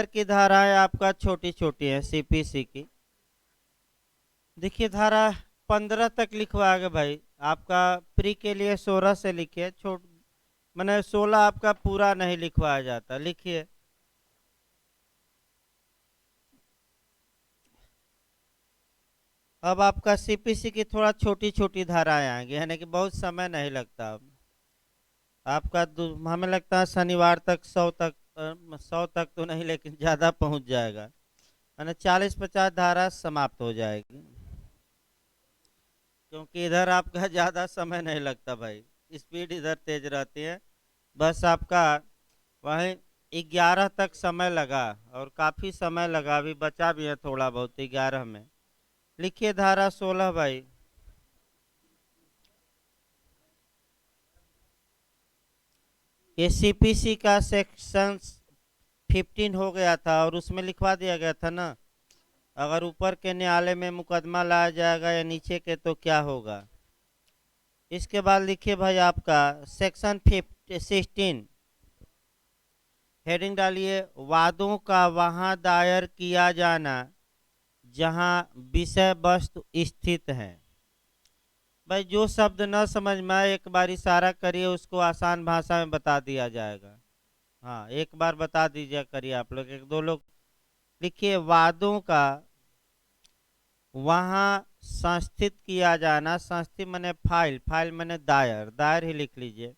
की धाराएं आपका छोटी छोटी है सीपीसी की। देखिए धारा 15 तक लिखवा गए भाई। आपका प्री के लिए 16 से लिखिए। छोट मैंने 16 आपका पूरा नहीं लिखवाया जाता, लिखिए। अब आपका सीपीसी की थोड़ा छोटी छोटी धाराएं आएंगी, यानी कि बहुत समय नहीं लगता। अब आपका हमें लगता है शनिवार तक 100 तक तो नहीं, लेकिन ज़्यादा पहुंच जाएगा। मैंने 40-50 धारा समाप्त हो जाएगी, क्योंकि इधर आपका ज़्यादा समय नहीं लगता भाई। स्पीड इधर तेज रहती है। बस आपका वहीं 11 तक समय लगा, और काफ़ी समय लगा, अभी बचा भी है थोड़ा बहुत 11 में। लिखिए धारा 16 भाई। ये सीपीसी का सेक्शन 15 हो गया था, और उसमें लिखवा दिया गया था ना, अगर ऊपर के न्यायालय में मुकदमा लाया जाएगा या नीचे के तो क्या होगा। इसके बाद लिखिए भाई आपका सेक्शन 16, हेडिंग डालिए, वादों का वहां दायर किया जाना जहां विषय वस्तु स्थित है। भाई जो शब्द न समझ में आए एक बार इशारा करिए, उसको आसान भाषा में बता दिया जाएगा। हाँ, एक बार बता दीजिए करिए आप लोग, एक दो लोग। लिखिए वादों का वहां संस्थित किया जाना, संस्थित मैंने फाइल, फाइल मैंने दायर, दायर ही लिख लीजिए।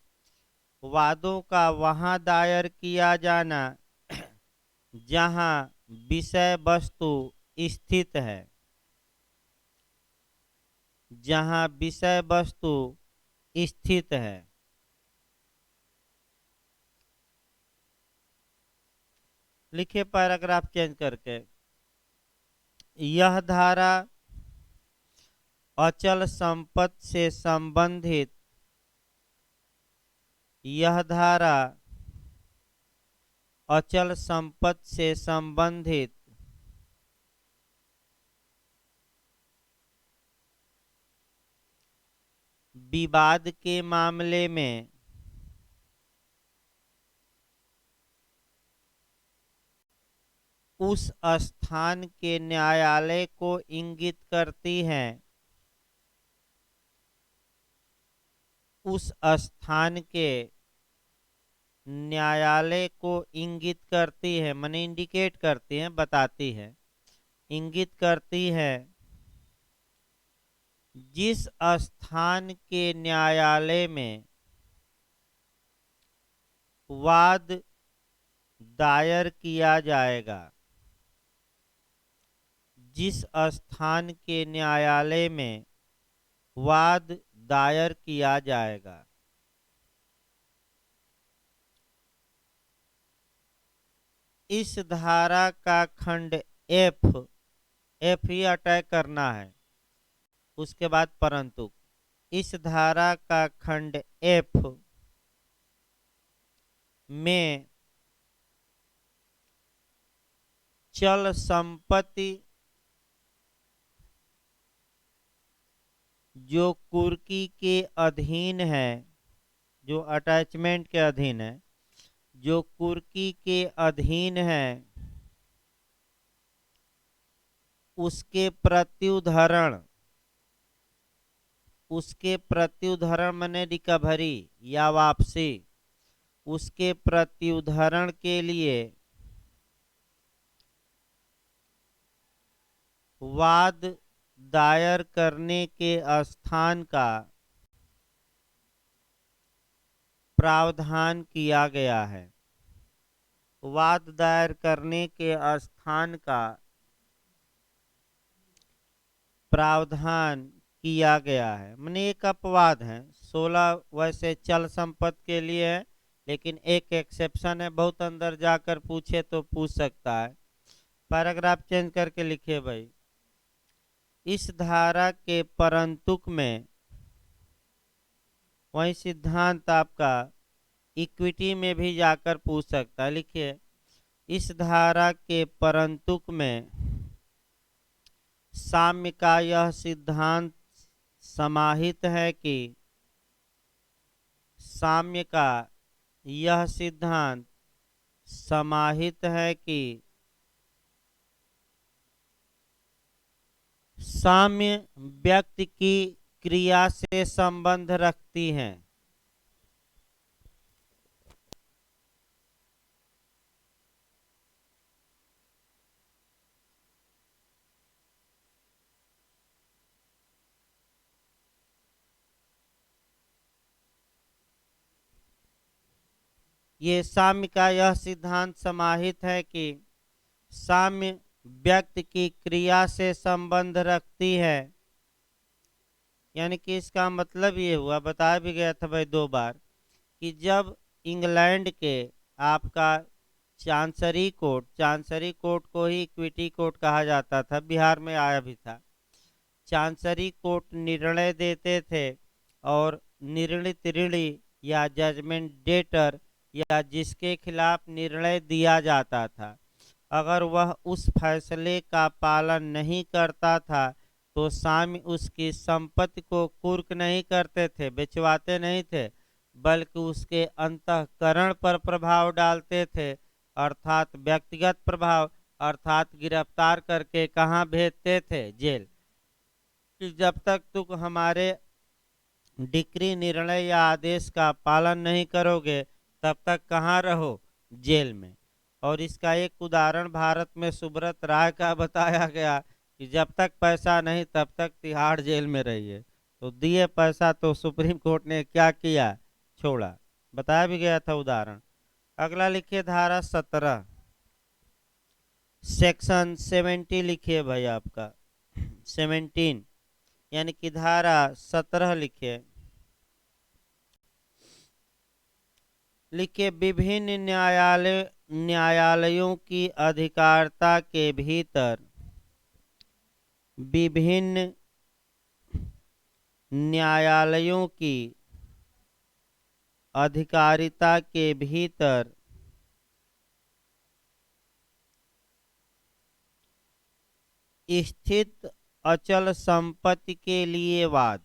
वादों का वहां दायर किया जाना जहां विषय वस्तु स्थित है, जहां विषय वस्तु स्थित है। लिखिए पैराग्राफ चेंज करके, यह धारा अचल संपत्ति से संबंधित, यह धारा अचल संपत्ति से संबंधित विवाद के मामले में उस स्थान के न्यायालय को इंगित करती है, उस स्थान के न्यायालय को इंगित करती है, माने इंडिकेट करती है, बताती है, इंगित करती है, जिस स्थान के न्यायालय में वाद दायर किया जाएगा, जिस स्थान के न्यायालय में वाद दायर किया जाएगा। इस धारा का खंड एफ, एफ ही अटैक करना है, उसके बाद परंतु। इस धारा का खंड एफ में चल संपत्ति जो कुर्की के अधीन है, जो अटैचमेंट के अधीन है, जो कुर्की के अधीन है, उसके प्रत्युद्धरण, उसके प्रत्युद्धरण माने रिकवरी या वापसी, उसके प्रत्युद्धरण के लिए वाद दायर करने के स्थान का प्रावधान किया गया है। वाद दायर करने के स्थान का प्रावधान किया गया है, माने एक अपवाद है। 16 वैसे चल संपत्ति के लिए है, लेकिन एक एक्सेप्शन है, बहुत अंदर जाकर पूछे तो पूछ सकता है। पैराग्राफ चेंज करके लिखिए भाई, इस धारा के परंतुक में, वही सिद्धांत आपका इक्विटी में भी जाकर पूछ सकता है। लिखिए, इस धारा के परंतुक में साम्य का यह सिद्धांत समाहित है कि, साम्य का यह सिद्धांत समाहित है कि साम्य व्यक्ति की क्रिया से संबंध रखती हैं। ये साम्य का यह सिद्धांत समाहित है कि साम्य व्यक्ति की क्रिया से संबंध रखती है। यानी कि इसका मतलब ये हुआ, बताया भी गया था भाई 2 बार, कि जब इंग्लैंड के आपका चांसरी कोर्ट को ही इक्विटी कोर्ट कहा जाता था, बिहार में आया भी था। चांसरी कोर्ट निर्णय देते थे और निर्णित ऋणी या जजमेंट डेटर या जिसके खिलाफ निर्णय दिया जाता था, अगर वह उस फैसले का पालन नहीं करता था तो साम्य उसकी संपत्ति को कुर्क नहीं करते थे, बेचवाते नहीं थे, बल्कि उसके अंतःकरण पर प्रभाव डालते थे, अर्थात व्यक्तिगत प्रभाव, अर्थात गिरफ्तार करके कहाँ भेजते थे? जेल। कि जब तक तुम हमारे डिक्री, निर्णय या आदेश का पालन नहीं करोगे तब तक कहाँ रहो? जेल में। और इसका एक उदाहरण भारत में सुब्रत राय का बताया गया कि जब तक पैसा नहीं तब तक तिहाड़ जेल में रहिए। तो दिए पैसा तो सुप्रीम कोर्ट ने क्या किया? छोड़ा। बताया भी गया था उदाहरण। अगला लिखिए धारा 17 सेक्शन 70 लिखिए भाई, आपका 17 यानी कि धारा 17 लिखिए। लिखिए विभिन्न न्यायालयों की अधिकारिता के भीतर विभिन्न न्यायालयों की अधिकारिता के भीतर स्थित अचल संपत्ति के लिए वाद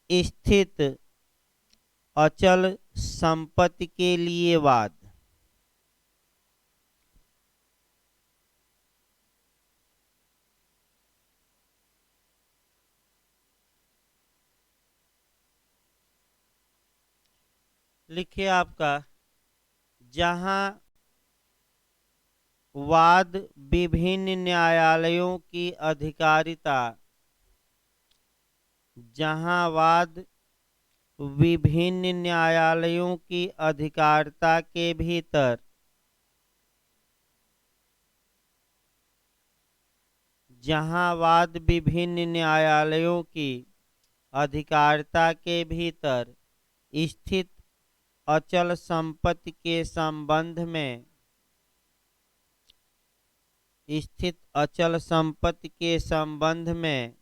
स्थित अचल संपत्ति के लिए वाद। लिखिए आपका, जहां वाद विभिन्न न्यायालयों की अधिकारिता, जहां वाद विभिन्न न्यायालयों की अधिकारिता के भीतर जहां वाद विभिन्न न्यायालयों की अधिकारिता के भीतर स्थित अचल संपत्ति के संबंध में स्थित अचल संपत्ति के संबंध में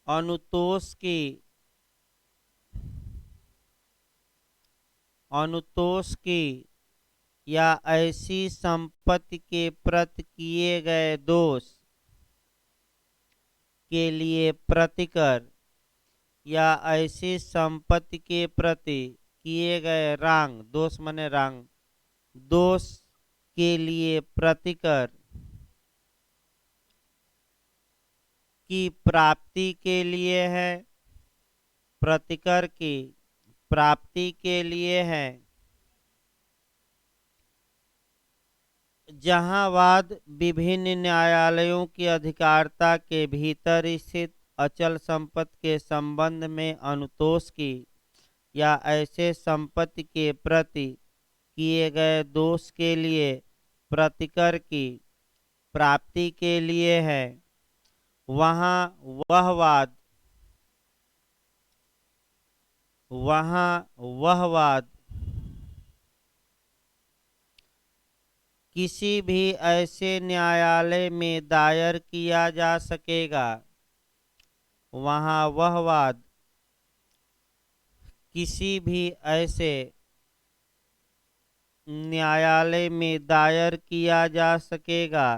अनुतोष की अनुतोष की या ऐसी संपत्ति के प्रति किए गए दोष के लिए प्रतिकर या ऐसी संपत्ति के प्रति किए गए रांग, दोष मने रांग, दोष के लिए प्रतिकर की प्राप्ति के लिए है, प्रतिकर की प्राप्ति के लिए है। जहां वाद विभिन्न न्यायालयों की अधिकारिता के भीतर स्थित अचल संपत्ति के संबंध में अनुतोष की या ऐसे संपत्ति के प्रति किए गए दोष के लिए प्रतिकर की प्राप्ति के लिए है, वहां वह वाद किसी भी ऐसे न्यायालय में दायर किया जा सकेगा, वहां वह वाद किसी भी ऐसे न्यायालय में दायर किया जा सकेगा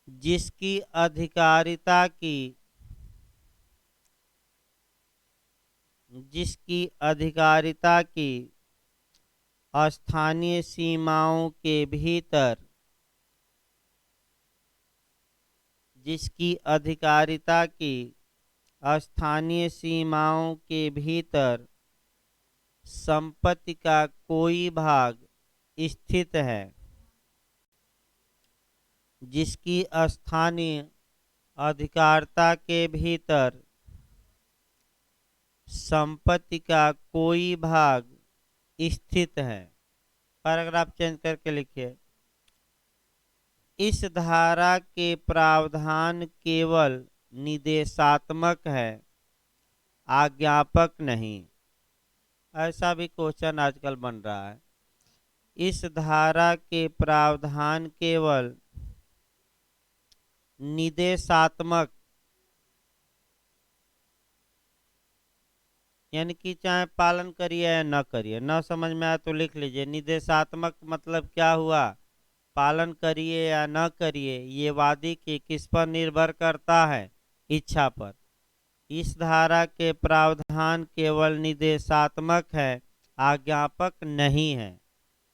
जिसकी अधिकारिता की स्थानीय सीमाओं के भीतर जिसकी अधिकारिता की स्थानीय सीमाओं के भीतर संपत्ति का कोई भाग स्थित है, जिसकी स्थानीय अधिकारिता के भीतर संपत्ति का कोई भाग स्थित है। पैराग्राफ चेंज करके लिखिए, इस धारा के प्रावधान केवल निर्देशात्मक है, आज्ञापक नहीं। ऐसा भी क्वेश्चन आजकल बन रहा है। इस धारा के प्रावधान केवल निर्देशात्मक, यानी कि चाहे पालन करिए या न करिए। न समझ में आया तो लिख लीजिए, निर्देशात्मक मतलब क्या हुआ, पालन करिए या न करिए ये वादी की किस पर निर्भर करता है, इच्छा पर। इस धारा के प्रावधान केवल निर्देशात्मक है, आज्ञापक नहीं है,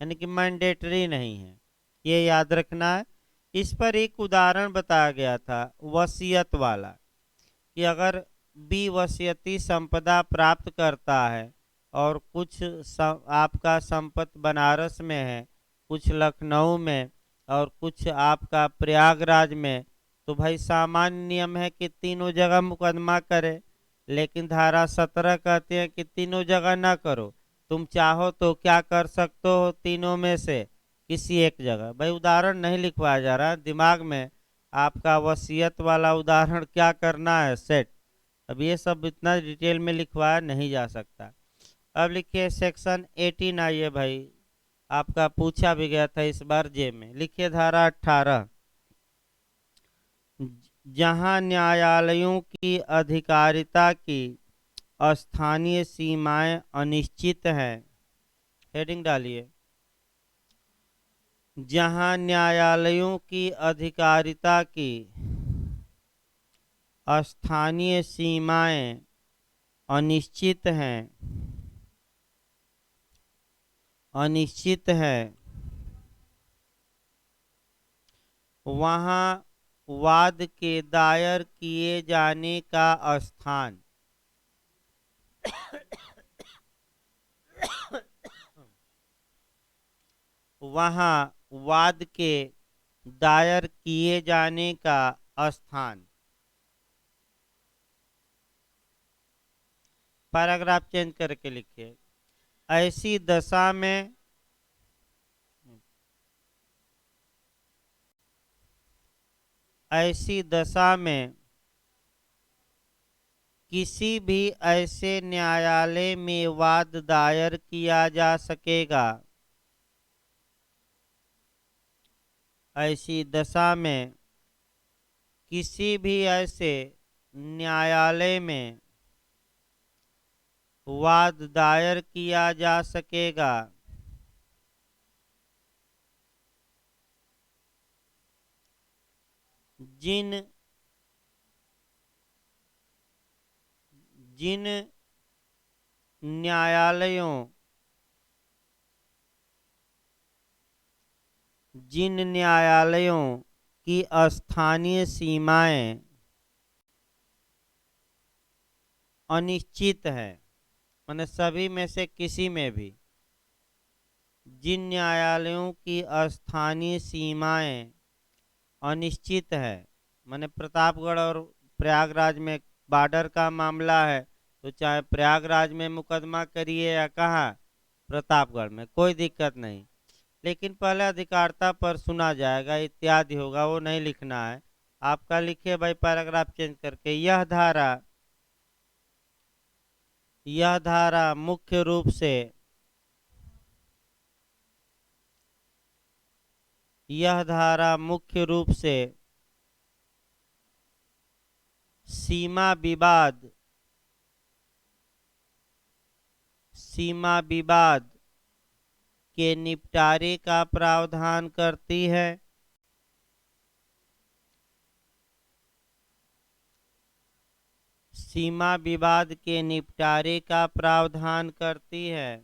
यानी कि मैंडेटरी नहीं है, ये याद रखना है। इस पर एक उदाहरण बताया गया था वसीयत वाला, कि अगर बी वसीयती संपदा प्राप्त करता है और कुछ आपका संपत्ति बनारस में है, कुछ लखनऊ में और कुछ आपका प्रयागराज में, तो भाई सामान्य नियम है कि तीनों जगह मुकदमा करे। लेकिन धारा 17 कहते हैं कि तीनों जगह ना करो, तुम चाहो तो क्या कर सकते हो, तीनों में से किसी एक जगह। भाई उदाहरण नहीं लिखवाया जा रहा है, दिमाग में आपका वसीयत वाला उदाहरण क्या करना है सेट। अब ये सब इतना डिटेल में लिखवाया नहीं जा सकता। अब लिखिए सेक्शन 18, आइए भाई, आपका पूछा भी गया था इस बार जे में। लिखिए धारा 18, जहां न्यायालयों की अधिकारिता की स्थानीय सीमाएं अनिश्चित हैं। हेडिंग डालिए, जहां न्यायालयों की अधिकारिता की स्थानीय सीमाएं अनिश्चित हैं, वहां वाद के दायर किए जाने का स्थान वहां वाद के दायर किए जाने का स्थान। पैराग्राफ चेंज करके लिखिए, ऐसी दशा में किसी भी ऐसे न्यायालय में वाद दायर किया जा सकेगा। ऐसी दशा में किसी भी ऐसे न्यायालय में वाद दायर किया जा सकेगा जिन न्यायालयों की स्थानीय सीमाएं अनिश्चित है, माने सभी में से किसी में भी जिन न्यायालयों की स्थानीय सीमाएं अनिश्चित है, माने प्रतापगढ़ और प्रयागराज में बॉर्डर का मामला है, तो चाहे प्रयागराज में मुकदमा करिए या कहाँ प्रतापगढ़ में, कोई दिक्कत नहीं। लेकिन पहले अधिकारिता पर सुना जाएगा इत्यादि होगा, वो नहीं लिखना है आपका। लिखिए भाई पैराग्राफ चेंज करके, यह धारा मुख्य रूप से सीमा विवाद के निपटारे का प्रावधान करती है। सीमा विवाद के निपटारे का प्रावधान करती है।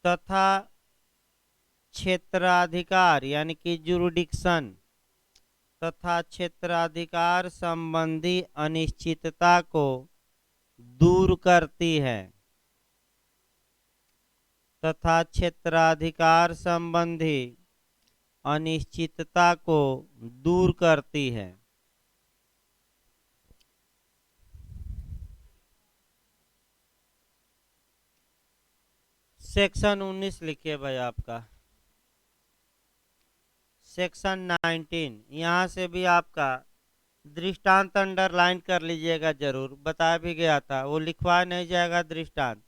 तथा क्षेत्राधिकार यानी कि जुरिडिक्शन तथा क्षेत्राधिकार संबंधी अनिश्चितता को दूर करती है। तथा क्षेत्राधिकार संबंधी अनिश्चितता को दूर करती है। सेक्शन 19 लिखिए भाई आपका। सेक्शन 19 यहाँ से भी आपका दृष्टांत अंडरलाइन कर लीजिएगा, जरूर बताया भी गया था, वो लिखवा नहीं जाएगा दृष्टांत,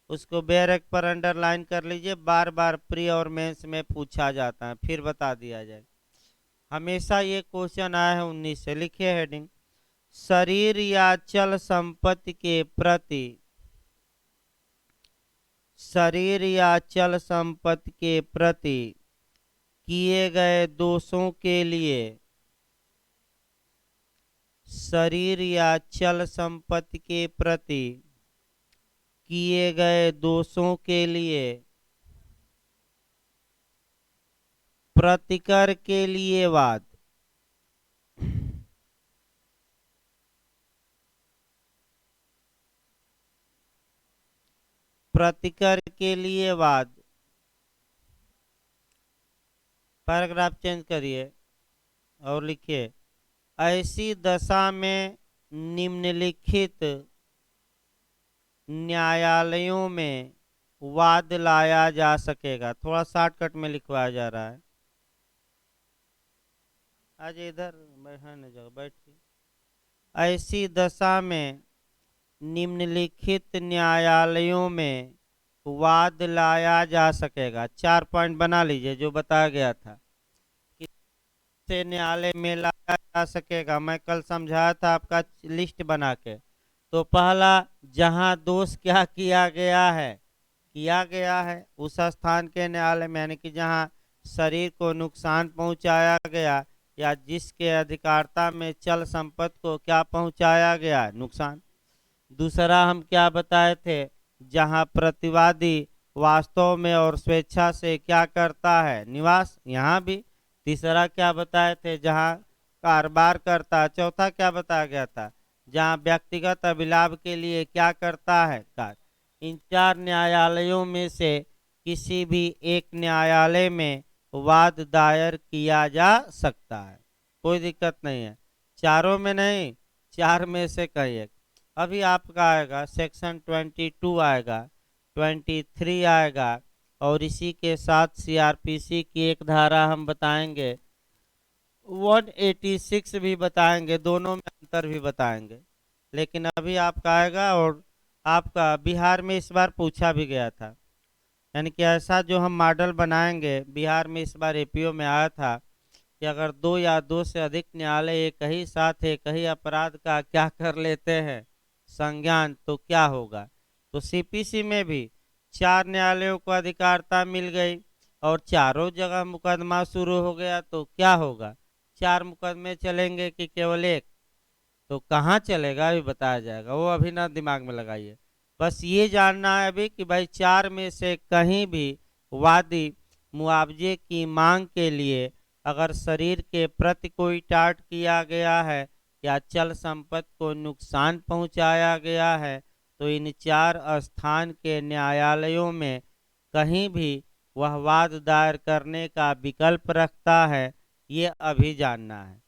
उसको बैरक पर अंडरलाइन कर लीजिए, बार बार प्री और मेंस में पूछा जाता है, फिर बता दिया जाए। हमेशा ये क्वेश्चन आया है 19 से। लिखिए हेडिंग, शरीर या चल संपत्ति के प्रति, शरीर या चल संपत्ति के प्रति किए गए दोषों के लिए, शरीर या चल संपत्ति के प्रति किए गए दोषों के लिए प्रतिकर के लिए वाद, प्रतिकर के लिए वाद। पैराग्राफ चेंज करिए और लिखिए, ऐसी दशा में निम्नलिखित न्यायालयों में वाद लाया जा सकेगा। थोड़ा शॉर्टकट में लिखवाया जा रहा है। आज इधर बैठने जाओ, बैठिए। ऐसी दशा में निम्नलिखित न्यायालयों में वाद लाया जा सकेगा। 4 पॉइंट बना लीजिए जो बताया गया था कि से न्यायालय में लाया जा सकेगा। मैं कल समझाया था आपका लिस्ट बना के। तो पहला, जहां दोष क्या किया गया है उस स्थान के न्यायालय में, यानी कि जहां शरीर को नुकसान पहुंचाया गया या जिसके अधिकारता में चल संपत्ति को क्या पहुंचाया गया, नुकसान। दूसरा हम क्या बताए थे, जहां प्रतिवादी वास्तव में और स्वेच्छा से क्या करता है, निवास, यहाँ भी। तीसरा क्या बताए थे, जहां कारोबार करता। चौथा क्या बताया गया था, जहां व्यक्तिगत अभिलाभ के लिए क्या करता है, कार्य। इन 4 न्यायालयों में से किसी भी एक न्यायालय में वाद दायर किया जा सकता है, कोई दिक्कत नहीं है। चारों में नहीं, 4 में से कहीं एक। अभी आपका आएगा सेक्शन 22 आएगा, 23 आएगा, और इसी के साथ सीआरपीसी की एक धारा हम बताएंगे, 186 भी बताएंगे, दोनों में अंतर भी बताएंगे। लेकिन अभी आपका आएगा, और आपका बिहार में इस बार पूछा भी गया था, यानी कि ऐसा जो हम मॉडल बनाएंगे, बिहार में इस बार एपीओ में आया था कि अगर 2 या 2 से अधिक न्यायालय एक ही साथ एक ही अपराध का क्या कर लेते हैं, संज्ञान, तो क्या होगा। तो सीपीसी में भी 4 न्यायालयों को अधिकारता मिल गई और चारों जगह मुकदमा शुरू हो गया, तो क्या होगा, 4 मुकदमे चलेंगे कि केवल एक, तो कहाँ चलेगा अभी बताया जाएगा, वो अभी ना दिमाग में लगाइए। बस ये जानना है अभी कि भाई 4 में से कहीं भी वादी मुआवजे की मांग के लिए अगर शरीर के प्रति कोई टाट किया गया है या चल संपत्ति को नुकसान पहुंचाया गया है, तो इन 4 स्थान के न्यायालयों में कहीं भी वह वाद दायर करने का विकल्प रखता है, ये अभी जानना है।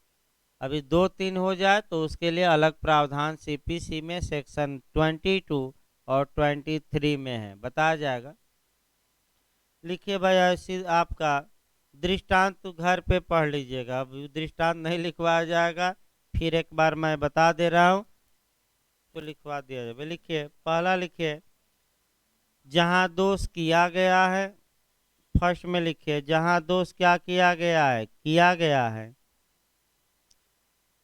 अभी 2-3 हो जाए तो उसके लिए अलग प्रावधान सीपीसी में सेक्शन 22 और 23 में है, बताया जाएगा। लिखिए भाई, ऐसी आपका दृष्टांत तो घर पे पढ़ लीजिएगा, अब दृष्टांत नहीं लिखवाया जाएगा, फिर एक बार मैं बता दे रहा हूँ तो लिखवा दिया जाए। लिखिए, पहला लिखिए, जहां दोष किया गया है, फर्स्ट में लिखिए जहां दोष क्या किया गया है,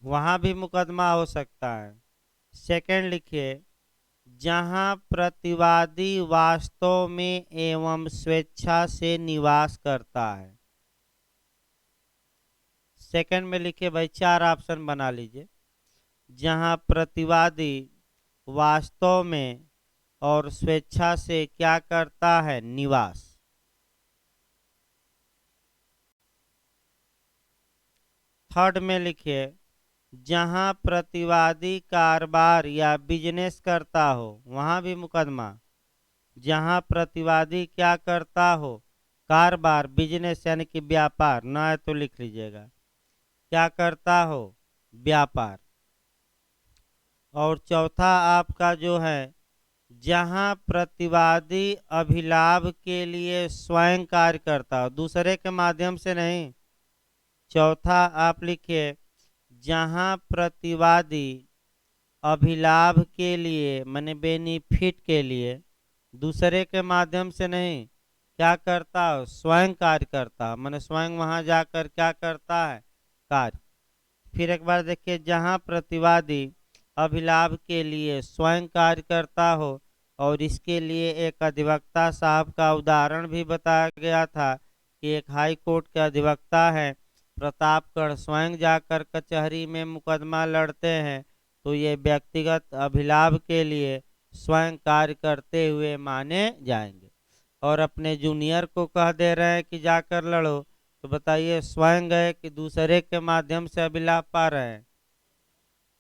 वहां भी मुकदमा हो सकता है। सेकंड लिखिए, जहां प्रतिवादी वास्तव में एवं स्वेच्छा से निवास करता है। सेकंड में लिखिए भाई, 4 ऑप्शन बना लीजिए। जहां प्रतिवादी वास्तव में और स्वेच्छा से क्या करता है, निवास। थर्ड में लिखिए, जहां प्रतिवादी कारोबार या बिजनेस करता हो, वहां भी मुकदमा। जहां प्रतिवादी क्या करता हो, कारोबार, बिजनेस यानी कि व्यापार, ना है तो लिख लीजिएगा, क्या करता हो, व्यापार। और चौथा आपका जो है, जहां प्रतिवादी अभिलाभ के लिए स्वयं कार्य करता हो, दूसरे के माध्यम से नहीं। चौथा आप लिखिए, जहां प्रतिवादी अभिलाभ के लिए माने बेनिफिट के लिए, दूसरे के माध्यम से नहीं, क्या करता हो, स्वयं कार्य करता, माने स्वयं वहां जाकर क्या करता है, कार्य। फिर एक बार देखिए, जहां प्रतिवादी अभिलाभ के लिए स्वयं कार्य करता हो, और इसके लिए एक अधिवक्ता साहब का उदाहरण भी बताया गया था कि एक हाई कोर्ट के अधिवक्ता है प्रतापगढ़, स्वयं जाकर कचहरी में मुकदमा लड़ते हैं, तो ये व्यक्तिगत अभिलाभ के लिए स्वयं कार्य करते हुए माने जाएंगे। और अपने जूनियर को कह दे रहे हैं कि जाकर लड़ो, तो बताइए स्वयं गए कि दूसरे के माध्यम से अभिलाभ पा रहे हैं,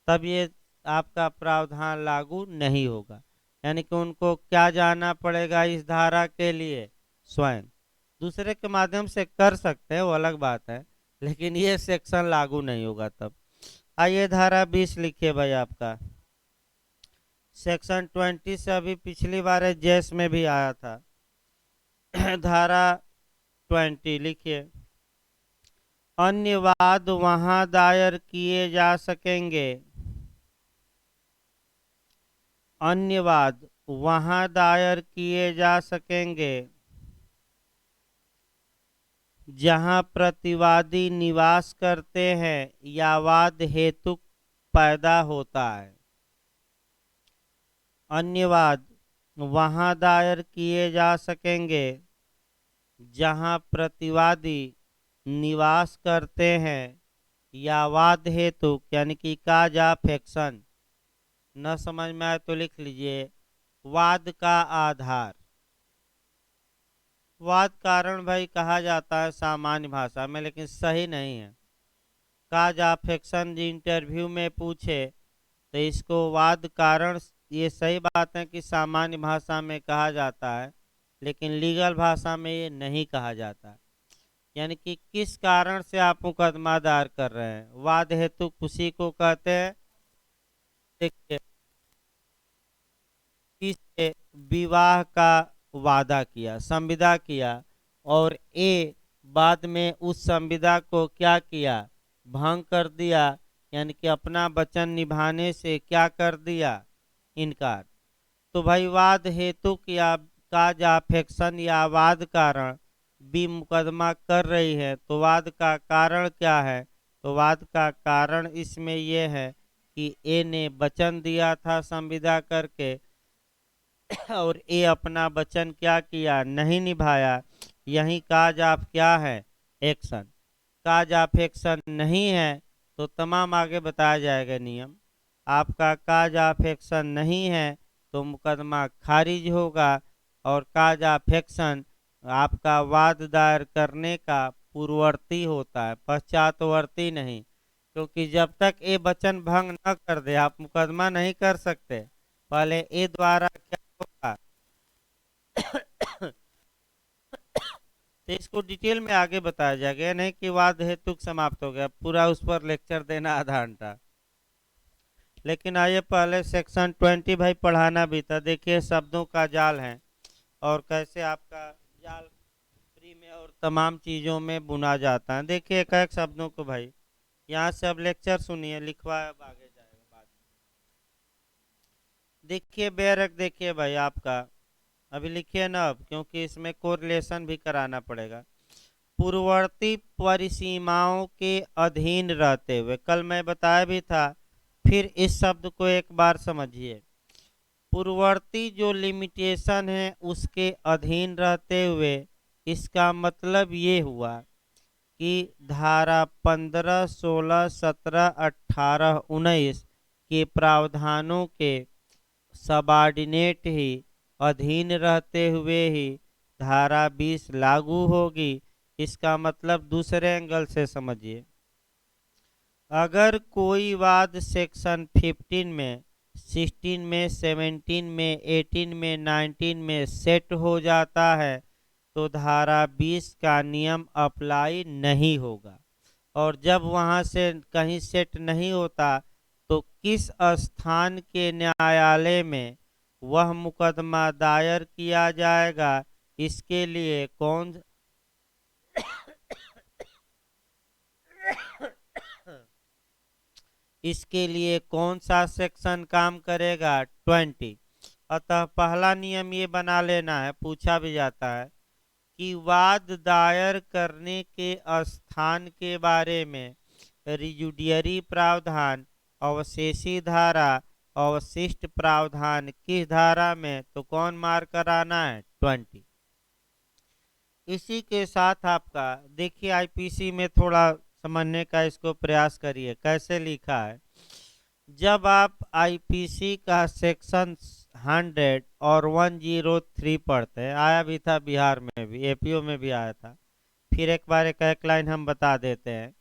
तब ये आपका प्रावधान लागू नहीं होगा। यानी कि उनको क्या जाना पड़ेगा इस धारा के लिए, स्वयं। दूसरे के माध्यम से कर सकते हैं, वो अलग बात है, लेकिन ये सेक्शन लागू नहीं होगा तब। आइए धारा 20 लिखिए भाई आपका। सेक्शन 20 से अभी पिछली बार जेस में भी आया था। धारा 20 लिखिए, अन्य वाद वहां दायर किए जा सकेंगे, अन्य वाद वहां दायर किए जा सकेंगे जहां प्रतिवादी निवास करते हैं या वाद हेतु पैदा होता है। अन्य वाद वहां दायर किए जा सकेंगे जहां प्रतिवादी निवास करते हैं या वाद हेतु यानी कि काज ऑफ एक्शन, न समझ में आए तो लिख लीजिए, वाद का आधार। वाद कारण भाई कहा जाता है सामान्य भाषा में, लेकिन सही नहीं है। काज ऑफ एक्शन इंटरव्यू में पूछे तो इसको वाद कारण, ये सही बात है कि सामान्य भाषा में कहा जाता है, लेकिन लीगल भाषा में ये नहीं कहा जाता। यानी कि किस कारण से आप मुकदमा दायर कर रहे हैं, वाद हेतु खुशी को कहते हैं। देखिए, किससे विवाह का वादा किया, संविदा किया, और ए बाद में उस संविदा को क्या किया, भंग कर दिया, यानी कि अपना वचन निभाने से क्या कर दिया, इनकार। तो भाई वाद हेतु या काज अफेक्शन या वाद कारण बी मुकदमा कर रही है, तो वाद का कारण क्या है, तो वाद का कारण इसमें यह है कि ए ने वचन दिया था संविदा करके, और ये अपना वचन क्या किया, नहीं निभाया। यही काज आप क्या है, एक्शन। काज आप एक्शन नहीं है तो तमाम आगे बताया जाएगा नियम। आपका काज आप एक्शन नहीं है तो मुकदमा खारिज होगा, और काज आप एक्शन आपका वाद दायर करने का पूर्ववर्ती होता है, पश्चातवर्ती नहीं। क्योंकि जब तक ये वचन भंग न कर दे आप मुकदमा नहीं कर सकते, पहले ए द्वारा क्या होगा। तो इसको डिटेल में आगे बताया जाएगा, यह नहीं कि वाद हेतु समाप्त हो गया, पूरा उस पर लेक्चर देना आधा घंटा। लेकिन आइए पहले सेक्शन 20 भाई पढ़ाना भी था। देखिए शब्दों का जाल है और कैसे आपका जाल फ्री में और तमाम चीज़ों में बुना जाता है। देखिए एक एक शब्दों को भाई यहाँ से अब लेक्चर सुनिए, लिखवा अब आगे जाएगा बाद में। देखिए बेरक, देखिए भाई आपका अभी लिखिए ना अब, क्योंकि इसमें कोरिलेशन भी कराना पड़ेगा। पूर्ववर्ती परिसीमाओं के अधीन रहते हुए, कल मैं बताया भी था, फिर इस शब्द को एक बार समझिए। पूर्ववर्ती जो लिमिटेशन है उसके अधीन रहते हुए, इसका मतलब ये हुआ कि धारा 15, 16, 17, 18, 19 के प्रावधानों के सबऑर्डिनेट ही अधीन रहते हुए ही धारा 20 लागू होगी। इसका मतलब दूसरे एंगल से समझिए, अगर कोई वाद सेक्शन 15 में, 16 में, 17 में, 18 में, 19 में सेट हो जाता है तो धारा 20 का नियम अप्लाई नहीं होगा। और जब वहां से कहीं सेट नहीं होता तो किस स्थान के न्यायालय में वह मुकदमा दायर किया जाएगा, इसके लिए कौन इसके लिए कौन सा सेक्शन काम करेगा, 20। अतः पहला नियम ये बना लेना है, पूछा भी जाता है कि वाद दायर करने के स्थान के बारे में रिजुडियरी प्रावधान अवशेषी धारा अवशिष्ट प्रावधान किस धारा में, तो कौन मार कराना है, 20। इसी के साथ आपका देखिए आईपीसी में थोड़ा समझने का इसको प्रयास करिए कैसे लिखा है। जब आप आईपीसी का सेक्शन 100 और 103 पढ़ते हैं, आया भी था बिहार में भी, एपीओ में भी आया था, फिर एक बार एक लाइन हम बता देते हैं।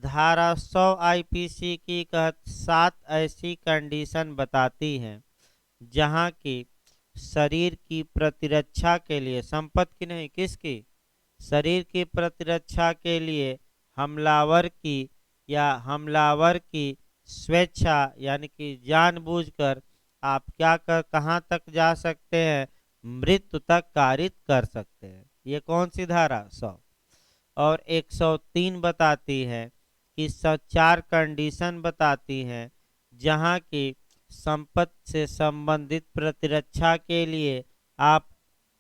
धारा 100 आईपीसी की कहत 7 ऐसी कंडीशन बताती हैं जहां की शरीर की प्रतिरक्षा के लिए, संपत्ति की नहीं, किसकी, शरीर की प्रतिरक्षा के लिए हमलावर की या हमलावर की स्वेच्छा यानी कि जानबूझकर आप क्या कर कहां तक जा सकते हैं, मृत्यु तक कारित कर सकते हैं। ये कौन सी धारा, 100। और 103 बताती है कि 4 कंडीशन बताती हैं जहां की संपत्ति से संबंधित प्रतिरक्षा के लिए आप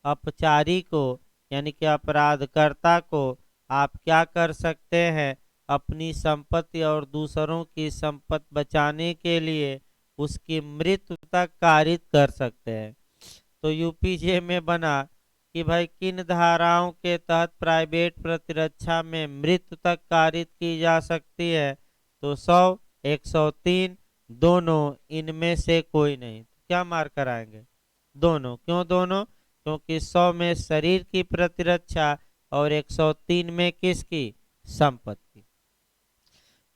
अपचारी को यानी कि अपराधकर्ता को आप क्या कर सकते हैं, अपनी संपत्ति और दूसरों की संपत्ति बचाने के लिए उसकी मृत्यु तक कारित कर सकते हैं। तो यूपीजे में बना कि भाई किन धाराओं के तहत प्राइवेट प्रतिरक्षा में मृत्यु तक कारित की जा सकती है, तो 100, 103 दोनों, इनमें से कोई नहीं। क्या मार कराएंगे, दोनों। क्यों दोनों, क्योंकि 100 में शरीर की प्रतिरक्षा और 103 में किसकी, संपत्ति।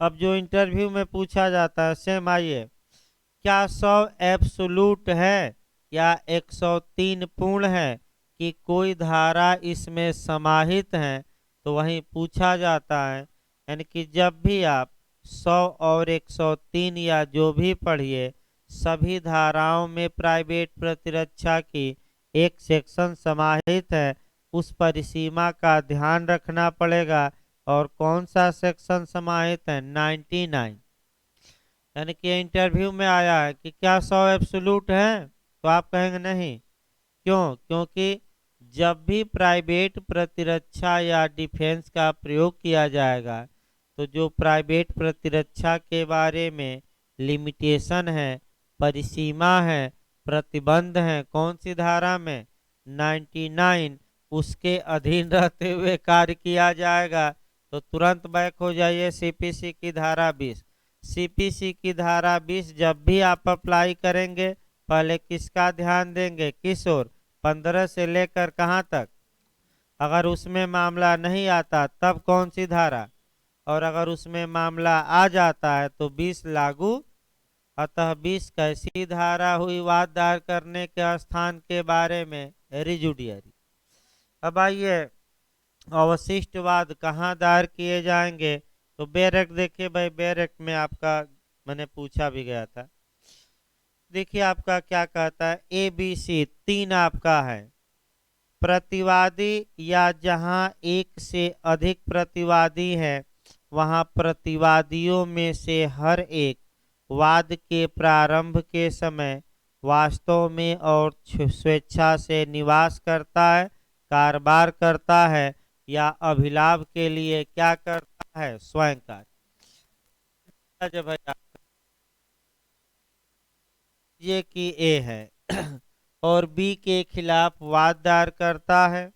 अब जो इंटरव्यू में पूछा जाता है सेम, आइए, क्या 100 एब्सोलूट है या 103 पूर्ण है कि कोई धारा इसमें समाहित है, तो वहीं पूछा जाता है। यानी कि जब भी आप 100 और 103 या जो भी पढ़िए, सभी धाराओं में प्राइवेट प्रतिरक्षा की एक सेक्शन समाहित है, उस परिसीमा का ध्यान रखना पड़ेगा। और कौन सा सेक्शन समाहित है, 99। यानी कि इंटरव्यू में आया है कि क्या 100 एब्सोलूट है, तो आप कहेंगे नहीं। क्यों, क्योंकि जब भी प्राइवेट प्रतिरक्षा या डिफेंस का प्रयोग किया जाएगा तो जो प्राइवेट प्रतिरक्षा के बारे में लिमिटेशन है, परिसीमा है, प्रतिबंध है, कौन सी धारा में, 99, उसके अधीन रहते हुए कार्य किया जाएगा। तो तुरंत बैक हो जाइए सीपीसी की धारा 20। सीपीसी की धारा 20 जब भी आप अप्लाई करेंगे पहले किसका ध्यान देंगे, किस ओर, 15 से लेकर कहाँ तक। अगर उसमें मामला नहीं आता तब कौन सी धारा, और अगर उसमें मामला आ जाता है तो 20 लागू। अतः 20 कैसी धारा हुई, वाद दायर करने के स्थान के बारे में रिजुडियरी। अब आइए, अवशिष्ट वाद कहाँ दायर किए जाएंगे, तो बेरेक देखिए भाई, बेरेक में आपका मैंने पूछा भी गया था। देखिए आपका क्या कहता है, ए बी सी 3 आपका है, प्रतिवादी या जहां एक से अधिक प्रतिवादी है वहां प्रतिवादियों में से हर एक वाद के प्रारंभ के समय वास्तव में और स्वेच्छा से निवास करता है, कारोबार करता है या अभिलाभ के लिए क्या करता है, स्वयं कार्य। जब भाई ये कि ए है और बी के खिलाफ वाद दायर करता है,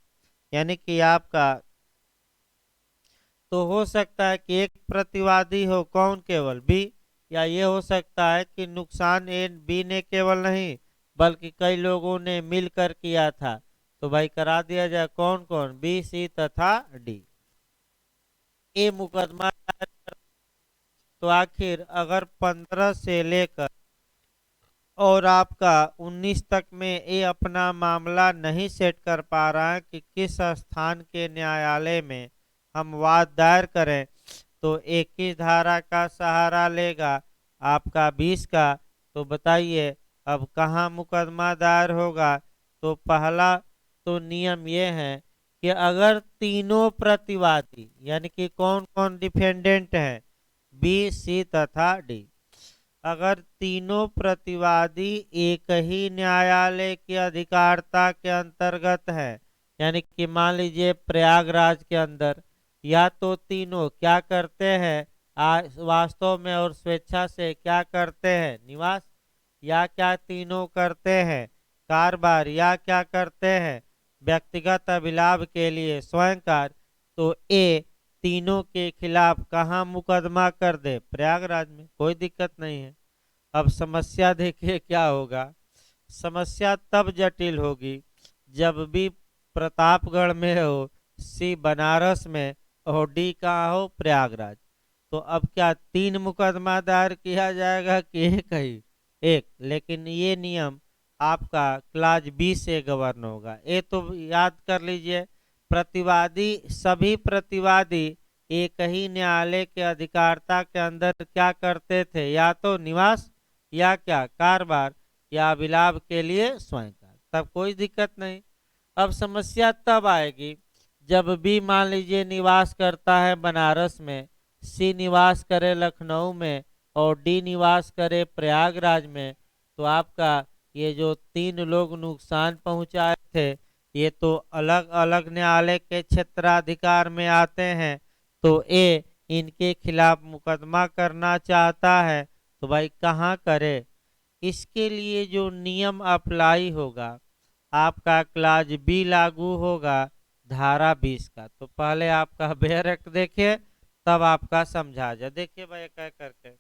यानी कि आपका तो हो सकता है कि एक प्रतिवादी हो, कौन, केवल बी, या ये हो सकता है कि नुकसान ए बी ने केवल नहीं बल्कि कई लोगों ने मिलकर किया था। तो भाई करा दिया जाए, कौन कौन, बी, सी तथा डी। ए मुकदमा दायर तो आखिर अगर 15 से लेकर और आपका 19 तक में ये अपना मामला नहीं सेट कर पा रहा है कि किस स्थान के न्यायालय में हम वाद दायर करें, तो एक ही धारा का सहारा लेगा, आपका 20 का। तो बताइए अब कहाँ मुकदमा दायर होगा। तो पहला तो नियम ये है कि अगर तीनों प्रतिवादी यानी कि कौन कौन डिफेंडेंट हैं, बी, सी तथा डी, अगर तीनों प्रतिवादी एक ही न्यायालय की अधिकारिता के अंतर्गत है, यानी कि मान लीजिए प्रयागराज के अंदर, या तो तीनों क्या करते हैं, वास्तव में और स्वेच्छा से क्या करते हैं, निवास, या क्या तीनों करते हैं कारोबार, या क्या करते हैं व्यक्तिगत अभिलाभ के लिए स्वयं कार्य, तो ए तीनों के खिलाफ कहाँ मुकदमा कर दे, प्रयागराज में, कोई दिक्कत नहीं है। अब समस्या देखिए क्या होगा। समस्या तब जटिल होगी जब भी प्रतापगढ़ में हो, सी बनारस में और डी कहाँ हो, प्रयागराज। तो अब क्या तीन मुकदमा दायर किया जाएगा कि एक ही, एक, लेकिन ये नियम आपका क्लास बी से गवर्न होगा। ये तो याद कर लीजिए, प्रतिवादी सभी प्रतिवादी एक ही न्यायालय के अधिकारिता के अंदर क्या करते थे, या तो निवास, या क्या कारोबार, या अभिलाभ के लिए स्वयं कार्य, तब कोई दिक्कत नहीं। अब समस्या तब आएगी जब भी मान लीजिए निवास करता है बनारस में, सी निवास करे लखनऊ में और डी निवास करे प्रयागराज में, तो आपका ये जो तीन लोग नुकसान पहुंचाए थे ये तो अलग अलग न्यायालय के क्षेत्राधिकार में आते हैं। तो ए इनके खिलाफ मुकदमा करना चाहता है, तो भाई कहाँ करे। इसके लिए जो नियम अप्लाई होगा, आपका क्लास बी लागू होगा धारा 20 का। तो पहले आपका बेयर एक्ट देखिए, तब आपका समझा जाए। देखिए भाई क्या करके,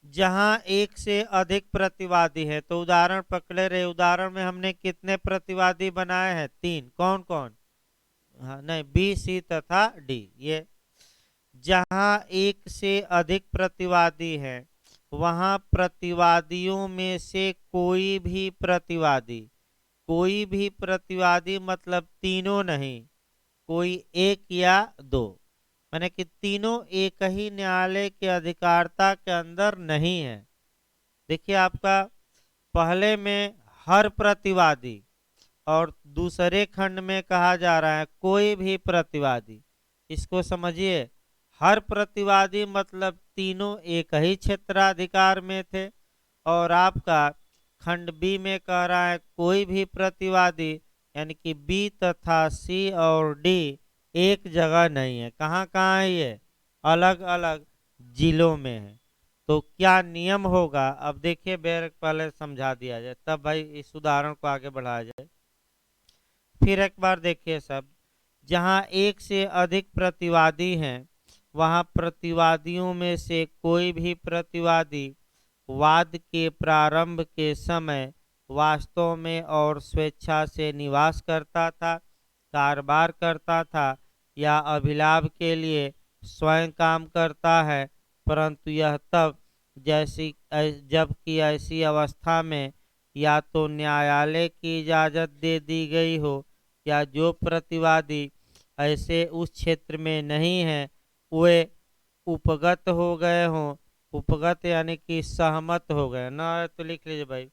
जहां एक से अधिक प्रतिवादी है, तो उदाहरण पकड़े रहे, उदाहरण में हमने कितने प्रतिवादी बनाए हैं, तीन, कौन कौन, हाँ नहीं, बी, सी तथा डी। ये जहां एक से अधिक प्रतिवादी है, वहां प्रतिवादियों में से कोई भी प्रतिवादी मतलब तीनों नहीं, कोई एक या दो, माने कि तीनों एक ही न्यायालय के अधिकारिता के अंदर नहीं है। देखिए आपका पहले में हर प्रतिवादी, और दूसरे खंड में कहा जा रहा है कोई भी प्रतिवादी। इसको समझिए, हर प्रतिवादी मतलब तीनों एक ही क्षेत्राधिकार में थे, और आपका खंड बी में कह रहा है कोई भी प्रतिवादी, यानी कि बी तथा सी और डी एक जगह नहीं है। कहाँ कहाँ है ये, अलग अलग जिलों में है। तो क्या नियम होगा, अब देखिए बेर पहले समझा दिया जाए तब भाई इस उदाहरण को आगे बढ़ाया जाए। फिर एक बार देखिए सब, जहां एक से अधिक प्रतिवादी हैं, वहां प्रतिवादियों में से कोई भी प्रतिवादी वाद के प्रारंभ के समय वास्तव में और स्वेच्छा से निवास करता था, कारोबार करता था, या अभिलाभ के लिए स्वयं काम करता है, परंतु यह तब जबकि ऐसी अवस्था में या तो न्यायालय की इजाज़त दे दी गई हो, या जो प्रतिवादी ऐसे उस क्षेत्र में नहीं है वे उपगत हो गए हों। उपगत यानी कि सहमत हो गए ना, तो लिख लीजिए भाई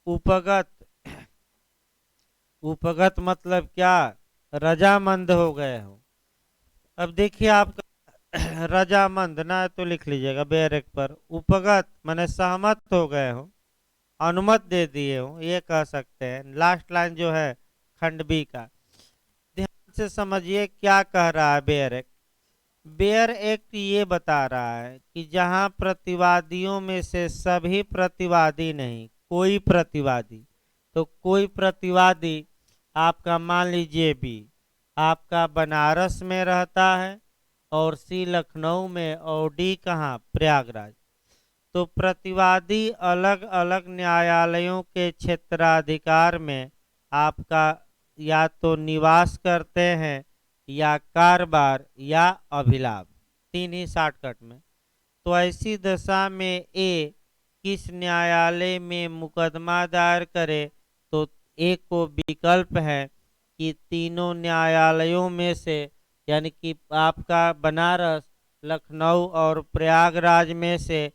उपगत। उपगत मतलब क्या, रजामंद हो गए हो। अब देखिए आपका रजामंद ना, तो लिख लीजिएगा बैरक पर, उपगत माने सहमत हो गए हो, अनुमति दे दिए हो, ये कह सकते हैं। लास्ट लाइन जो है खंड बी का, ध्यान से समझिए क्या कह रहा है बेयर एक्ट। बेयर एक्ट ये बता रहा है कि जहां प्रतिवादियों में से सभी प्रतिवादी नहीं, कोई प्रतिवादी, तो कोई प्रतिवादी आपका मान लीजिए बी, आपका बनारस में रहता है और सी लखनऊ में और डी कहाँ, प्रयागराज। तो प्रतिवादी अलग अलग न्यायालयों के क्षेत्राधिकार में आपका या तो निवास करते हैं या कारोबार या अभिलाभ, तीन ही शॉर्टकट में। तो ऐसी दशा में ए किस न्यायालय में मुकदमा दायर करे, तो एक को विकल्प है कि तीनों न्यायालयों में से, यानी कि आपका बनारस, लखनऊ और प्रयागराज में से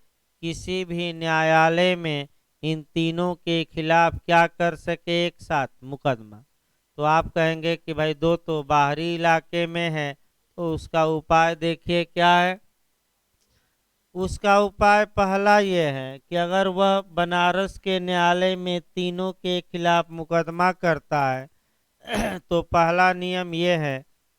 किसी भी न्यायालय में इन तीनों के खिलाफ क्या कर सके, एक साथ मुकदमा। तो आप कहेंगे कि भाई दो तो बाहरी इलाके में है, तो उसका उपाय देखिए क्या है। उसका उपाय पहला ये है कि अगर वह बनारस के न्यायालय में तीनों के खिलाफ मुकदमा करता है तो पहला नियम ये है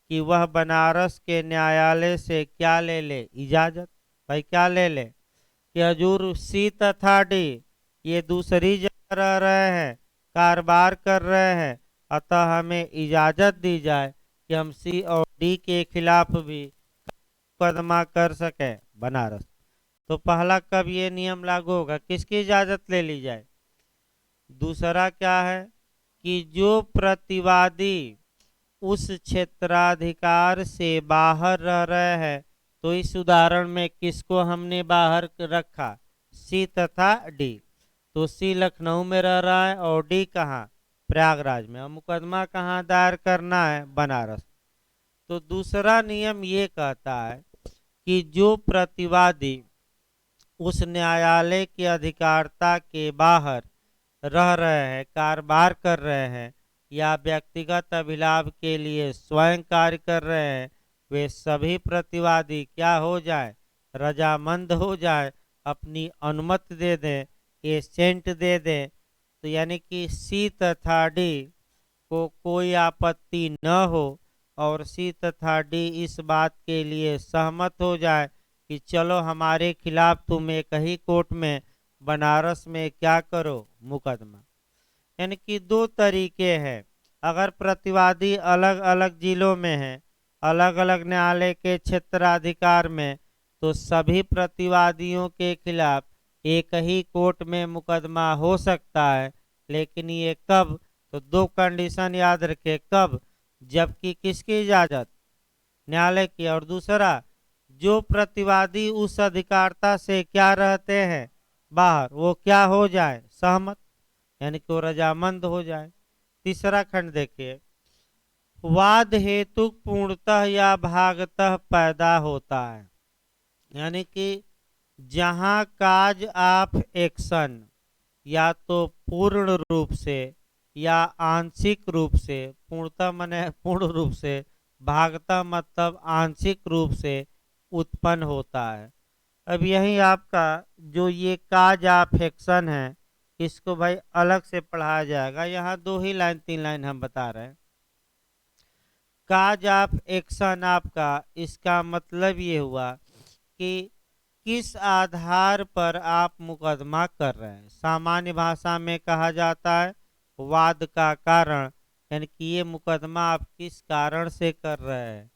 कि वह बनारस के न्यायालय से क्या ले ले, इजाज़त। भाई क्या ले ले कि हजूर सी तथा डी ये दूसरी जगह रह रहे हैं, कारोबार कर रहे हैं, अतः हमें इजाज़त दी जाए कि हम सी और डी के खिलाफ भी मुकदमा कर सके बनारस। तो पहला कब ये नियम लागू होगा, किसकी इजाज़त ले ली जाए। दूसरा क्या है कि जो प्रतिवादी उस क्षेत्राधिकार से बाहर रह रहे हैं, तो इस उदाहरण में किसको हमने बाहर रखा, सी तथा डी। तो सी लखनऊ में रह रहा है और डी कहाँ, प्रयागराज में, और मुकदमा कहाँ दायर करना है, बनारस। तो दूसरा नियम ये कहता है कि जो प्रतिवादी उस न्यायालय की अधिकारता के बाहर रह रहे हैं, कारोबार कर रहे हैं या व्यक्तिगत अभिलाभ के लिए स्वयं कार्य कर रहे हैं, वे सभी प्रतिवादी क्या हो जाए, रजामंद हो जाए, अपनी अनुमति दे दें, एसेंट दे दें। तो यानी कि सी तथा डी को कोई आपत्ति न हो और सी तथा डी इस बात के लिए सहमत हो जाए कि चलो हमारे खिलाफ तुम एक ही कोर्ट में बनारस में क्या करो, मुकदमा। यानी कि दो तरीके हैं। अगर प्रतिवादी अलग अलग जिलों में है, अलग अलग न्यायालय के क्षेत्राधिकार में, तो सभी प्रतिवादियों के खिलाफ एक ही कोर्ट में मुकदमा हो सकता है। लेकिन ये कब, तो दो कंडीशन याद रखे, कब, जबकि किसकी इजाज़त, न्यायालय की, और दूसरा जो प्रतिवादी उस अधिकारता से क्या रहते हैं, बाहर, वो क्या हो जाए, सहमत, यानी कि वो रजामंद हो जाए। तीसरा खंड देखिए, वाद हेतु पूर्णतः या भागतः पैदा होता है। यानी कि जहां काज ऑफ एक्शन या तो पूर्ण रूप से या आंशिक रूप से, पूर्णतः माने पूर्ण रूप से, भागतः मतलब आंशिक रूप से उत्पन्न होता है। अब यही आपका जो ये काज ऑफ एक्शन है, इसको भाई अलग से पढ़ाया जाएगा। यहाँ दो ही लाइन तीन लाइन हम बता रहे हैं। काज ऑफ एक्शन आपका, इसका मतलब ये हुआ कि किस आधार पर आप मुकदमा कर रहे हैं। सामान्य भाषा में कहा जाता है वाद का कारण, यानी कि ये मुकदमा आप किस कारण से कर रहे हैं।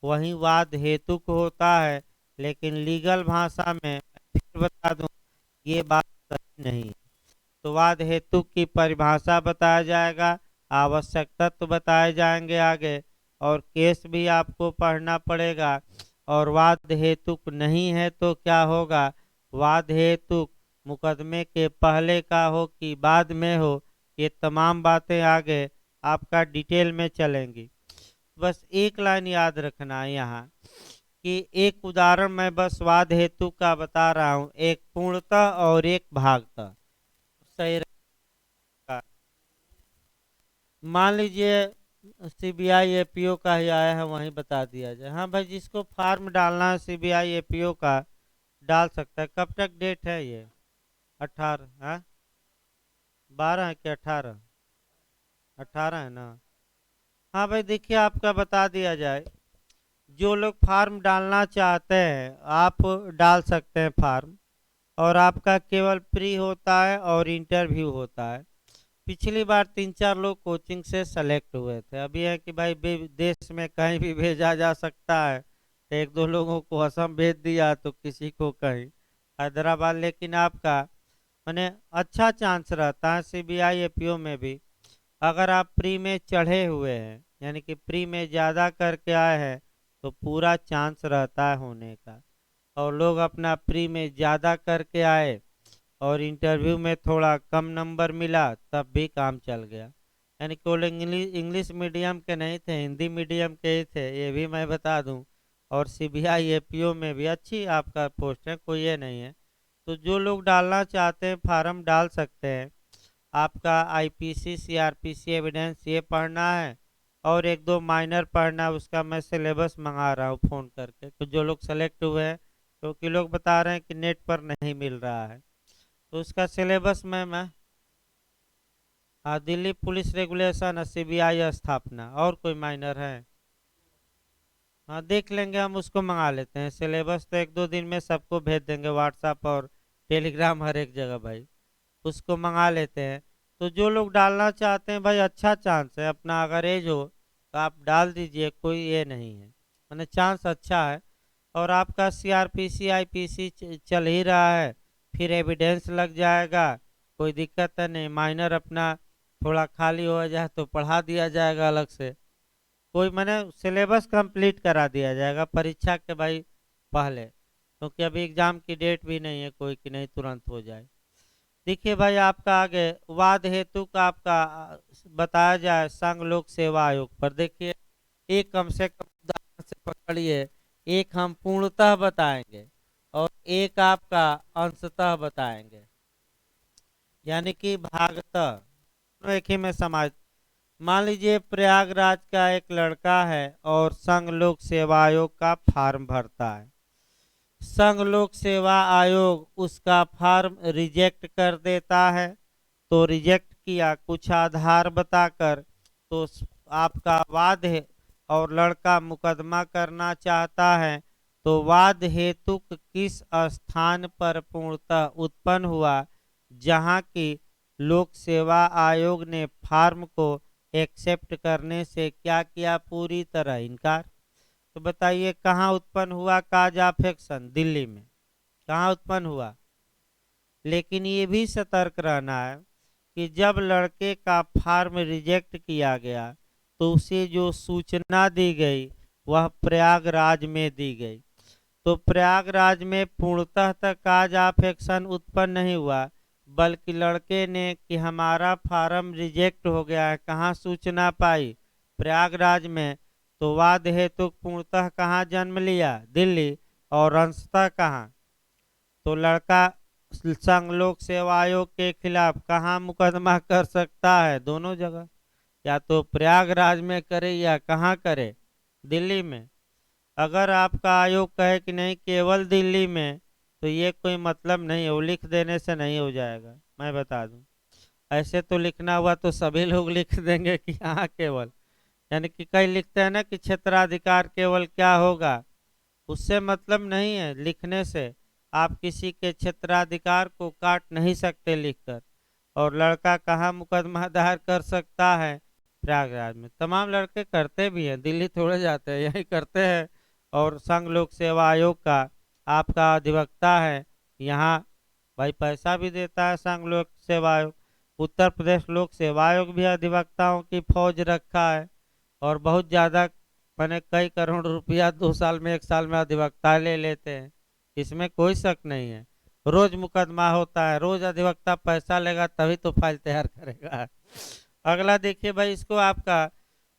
वहीं वाद हेतुक होता है, लेकिन लीगल भाषा में फिर बता दूं ये बात सही नहीं है। तो वाद हेतु की परिभाषा बताया जाएगा, आवश्यक तत्व बताए जाएंगे आगे, और केस भी आपको पढ़ना पड़ेगा। और वाद हेतुक नहीं है तो क्या होगा, वाद हेतुक मुकदमे के पहले का हो कि बाद में हो, ये तमाम बातें आगे आपका डिटेल में चलेंगी। बस एक लाइन याद रखना है यहाँ कि एक उदाहरण मैं बस वाद हेतु का बता रहा हूँ, एक पूर्णतः और एक भागतः, सही रहेगा। मान लीजिए सीबीआई एपीओ का ही आया है, वहीं बता दिया जाए। हाँ भाई, जिसको फार्म डालना है सीबीआई एपीओ का डाल सकता है। कब तक डेट है ये, 18, हाँ 12 है कि 18, 18 है ना। हाँ भाई देखिए, आपका बता दिया जाए, जो लोग फार्म डालना चाहते हैं आप डाल सकते हैं फार्म, और आपका केवल प्री होता है और इंटरव्यू होता है। पिछली बार 3-4 लोग कोचिंग से सेलेक्ट हुए थे। अभी है कि भाई देश में कहीं भी भेजा जा सकता है, तो एक दो लोगों को असम भेज दिया तो किसी को कहीं हैदराबाद। लेकिन आपका मैंने अच्छा चांस रहता है सीबीआई एपीओ में भी। अगर आप प्री में चढ़े हुए हैं यानी कि प्री में ज़्यादा करके आए हैं तो पूरा चांस रहता है होने का। और लोग अपना प्री में ज़्यादा करके आए और इंटरव्यू में थोड़ा कम नंबर मिला तब भी काम चल गया। यानी केवल इंग्लिश इंग्लिश मीडियम के नहीं थे, हिंदी मीडियम के ही थे, ये भी मैं बता दूं। और सीबीआई एपीओ में भी अच्छी आपका पोस्ट है, कोई ये नहीं है। तो जो लोग डालना चाहते हैं फार्म डाल सकते हैं। आपका आईपीसी सीआरपीसी एविडेंस ये पढ़ना है और एक दो माइनर पढ़ना है। उसका मैं सिलेबस मंगा रहा हूँ फ़ोन करके, तो जो लोग सेलेक्ट हुए हैं, क्योंकि लोग बता रहे हैं कि नेट पर नहीं मिल रहा है, तो उसका सिलेबस में मैं हाँ, दिल्ली पुलिस रेगुलेशन, सीबीआई स्थापना, और कोई माइनर है? हाँ, देख लेंगे, हम उसको मंगा लेते हैं। सिलेबस तो एक दो दिन में सबको भेज देंगे, व्हाट्सएप और टेलीग्राम हर एक जगह भाई। उसको मंगा लेते हैं। तो जो लोग डालना चाहते हैं भाई, अच्छा चांस है अपना, अगर एज हो तो आप डाल दीजिए, कोई ये नहीं है, मैंने चांस अच्छा है। और आपका सीआरपीसी आईपीसी चल ही रहा है, फिर एविडेंस लग जाएगा, कोई दिक्कत है नहीं। माइनर अपना थोड़ा खाली हो जाए तो पढ़ा दिया जाएगा अलग से, कोई मैंने सिलेबस कंप्लीट करा दिया जाएगा परीक्षा के भाई पहले, क्योंकि अभी एग्जाम की डेट भी नहीं है कोई कि नहीं तुरंत हो जाए। देखिए भाई, आपका आगे वाद हेतु का आपका बताया जाए संघ लोक सेवा आयोग पर। देखिए, एक कम से कम उदाहरण से पकड़िए, एक हम पूर्णतः बताएंगे और एक आपका अंशतः बताएंगे, यानी कि भागतः, दोनों एक ही में समाज। मान लीजिए प्रयागराज का एक लड़का है और संघ लोक सेवा आयोग का फार्म भरता है। संघ लोक सेवा आयोग उसका फार्म रिजेक्ट कर देता है। तो रिजेक्ट किया कुछ आधार बताकर, तो आपका वाद है और लड़का मुकदमा करना चाहता है। तो वाद हेतु किस स्थान पर पूर्णतः उत्पन्न हुआ, जहां की लोक सेवा आयोग ने फार्म को एक्सेप्ट करने से क्या किया, पूरी तरह इनकार। तो बताइए कहाँ उत्पन्न हुआ काज ऑफ एक्शन? दिल्ली में। कहाँ उत्पन्न हुआ? लेकिन ये भी सतर्क रहना है कि जब लड़के का फार्म रिजेक्ट किया गया तो उसे जो सूचना दी गई वह प्रयागराज में दी गई। तो प्रयागराज में पूर्णतः तक काज ऑफ एक्शन उत्पन्न नहीं हुआ, बल्कि लड़के ने कि हमारा फार्म रिजेक्ट हो गया है, कहाँ सूचना पाई? प्रयागराज में। तो वाद हेतु पूर्णतः कहाँ जन्म लिया? दिल्ली। और अंशतः कहाँ? तो लड़का संघ लोक सेवा आयोग के खिलाफ कहाँ मुकदमा कर सकता है? दोनों जगह, या तो प्रयागराज में करे या कहाँ करे, दिल्ली में। अगर आपका आयोग कहे कि नहीं केवल दिल्ली में, तो ये कोई मतलब नहीं है, वो लिख देने से नहीं हो जाएगा, मैं बता दूं। ऐसे तो लिखना हुआ तो सभी लोग लिख देंगे कि हाँ केवल, यानी कि कई लिखते हैं ना कि क्षेत्राधिकार केवल क्या होगा, उससे मतलब नहीं है लिखने से। आप किसी के क्षेत्राधिकार को काट नहीं सकते लिखकर। और लड़का कहाँ मुकदमा दायर कर सकता है? प्रयागराज में। तमाम लड़के करते भी हैं, दिल्ली थोड़े जाते हैं, यही करते हैं। और संघ लोक सेवा आयोग का आपका अधिवक्ता है यहाँ, भाई पैसा भी देता है संघ लोक सेवा आयोग। उत्तर प्रदेश लोक सेवा आयोग भी अधिवक्ताओं की फौज रखा है, और बहुत ज़्यादा मैंने कई करोड़ रुपया 2 साल में 1 साल में अधिवक्ता ले लेते हैं, इसमें कोई शक नहीं है। रोज मुकदमा होता है, रोज अधिवक्ता पैसा लेगा तभी तो फाइल तैयार करेगा। अगला देखिए भाई, इसको आपका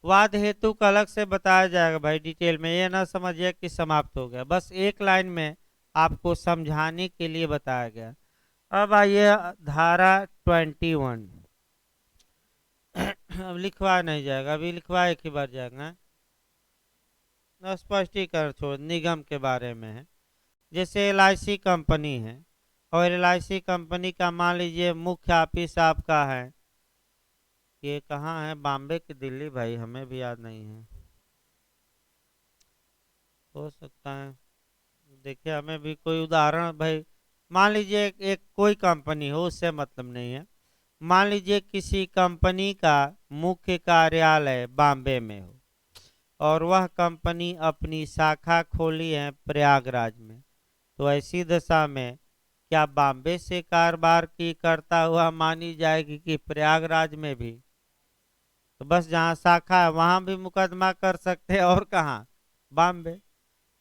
वाद हेतु का अलग से बताया जाएगा भाई डिटेल में, ये ना समझिए कि समाप्त हो गया, बस एक लाइन में आपको समझाने के लिए बताया गया। अब आइए धारा 21। अब लिखवा नहीं जाएगा, अभी लिखवा एक ही बार जाएगा। स्पष्टीकरण छोड़, निगम के बारे में है। जैसे एलआईसी कंपनी है, और एलआईसी कंपनी का मान लीजिए मुख्य ऑफिस आपका है, ये कहाँ है, बॉम्बे की दिल्ली, भाई हमें भी याद नहीं है, हो सकता है। देखिए हमें भी कोई उदाहरण भाई, मान लीजिए एक कोई कंपनी हो, उससे मतलब नहीं है। मान लीजिए किसी कंपनी का मुख्य कार्यालय बॉम्बे में हो और वह कंपनी अपनी शाखा खोली है प्रयागराज में, तो ऐसी दशा में क्या बॉम्बे से कारोबार की करता हुआ मानी जाएगी कि प्रयागराज में भी? तो बस जहाँ शाखा है वहां भी मुकदमा कर सकते हैं, और कहाँ? बॉम्बे।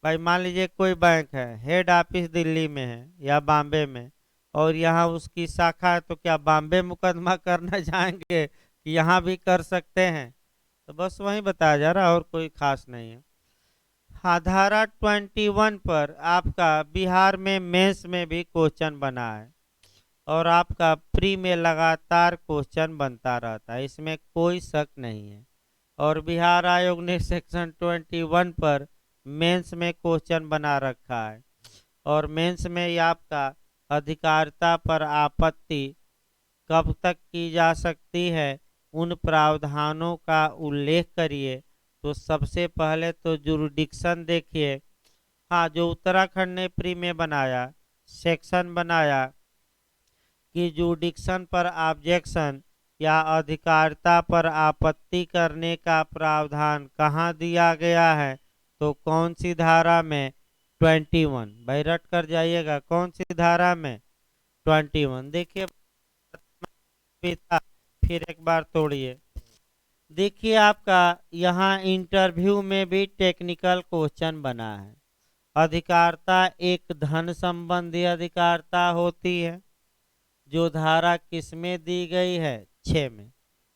भाई मान लीजिए कोई बैंक है, हेड ऑफिस दिल्ली में है या बॉम्बे में, और यहाँ उसकी शाखा है, तो क्या बॉम्बे मुकदमा करना चाहेंगे कि यहाँ भी कर सकते हैं? तो बस वही बताया जा रहा है, और कोई खास नहीं है। हाँ, धारा 21 पर आपका बिहार में मेंस में भी क्वेश्चन बना है, और आपका प्री में लगातार क्वेश्चन बनता रहता है, इसमें कोई शक नहीं है। और बिहार आयोग ने सेक्शन 21 पर मेंस में क्वेश्चन बना रखा है, और मेंस में ये आपका अधिकारिता पर आपत्ति कब तक की जा सकती है, उन प्रावधानों का उल्लेख करिए। तो सबसे पहले तो जुरिडिक्शन देखिए। हाँ, जो उत्तराखंड ने प्री में बनाया, सेक्शन बनाया कि जुरिडिक्शन पर ऑब्जेक्शन या अधिकारिता पर आपत्ति करने का प्रावधान कहाँ दिया गया है, तो कौन सी धारा में? 21। भाई रट कर जाइएगा, कौन सी धारा में? 21। देखिए फिर एक बार तोड़िए। देखिए आपका यहाँ इंटरव्यू में भी टेक्निकल क्वेश्चन बना है। अधिकारिता एक धन संबंधी अधिकारिता होती है, जो धारा किसमें दी गई है? 6 में।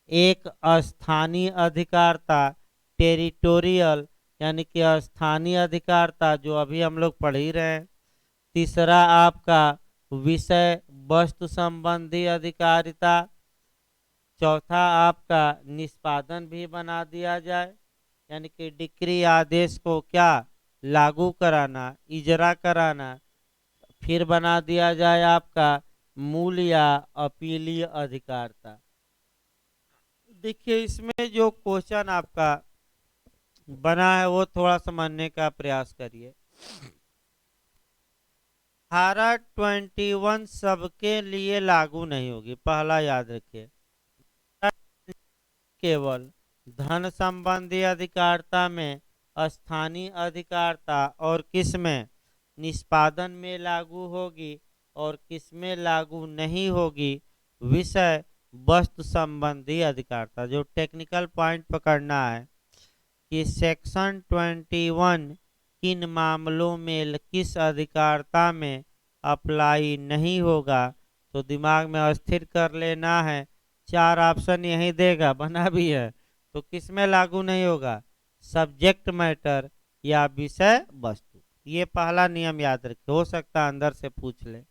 एक स्थानीय अधिकारिता, टेरिटोरियल, यानी कि स्थानीय अधिकारिता, जो अभी हम लोग पढ़ ही रहे हैं। तीसरा आपका विषय वस्तु संबंधी अधिकारिता। चौथा आपका निष्पादन भी बना दिया जाए, यानी कि डिक्री आदेश को क्या लागू कराना, इजरा कराना। फिर बना दिया जाए आपका मूल या अपीलीय अधिकारिता। देखिए इसमें जो क्वेश्चन आपका बना है वो थोड़ा समझने का प्रयास करिए। धारा 21 सबके लिए लागू नहीं होगी, पहला याद रखिए। केवल धन संबंधी अधिकारिता में, स्थानीय अधिकारिता और किस में? निष्पादन में लागू होगी, और किस में लागू नहीं होगी? विषय वस्तु संबंधी अधिकारिता। जो टेक्निकल पॉइंट पकड़ना है कि सेक्शन 21 किन मामलों में किस अधिकारिता में अप्लाई नहीं होगा, तो दिमाग में अस्थिर कर लेना है। 4 ऑप्शन यही देगा, बना भी है। तो किस में लागू नहीं होगा? सब्जेक्ट मैटर या विषय वस्तु। ये पहला नियम याद रखिए, हो सकता है अंदर से पूछ ले।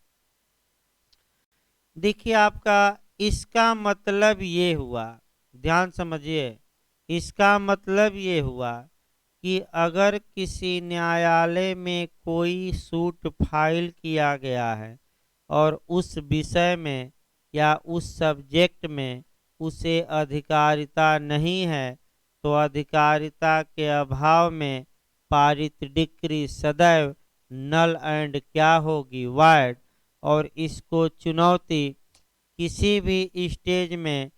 देखिए आपका इसका मतलब ये हुआ, ध्यान समझिए, इसका मतलब ये हुआ कि अगर किसी न्यायालय में कोई सूट फाइल किया गया है और उस विषय में या उस सब्जेक्ट में उसे अधिकारिता नहीं है, तो अधिकारिता के अभाव में पारित डिक्री सदैव नल एंड क्या होगी? वाइड। और इसको चुनौती किसी भी स्टेज में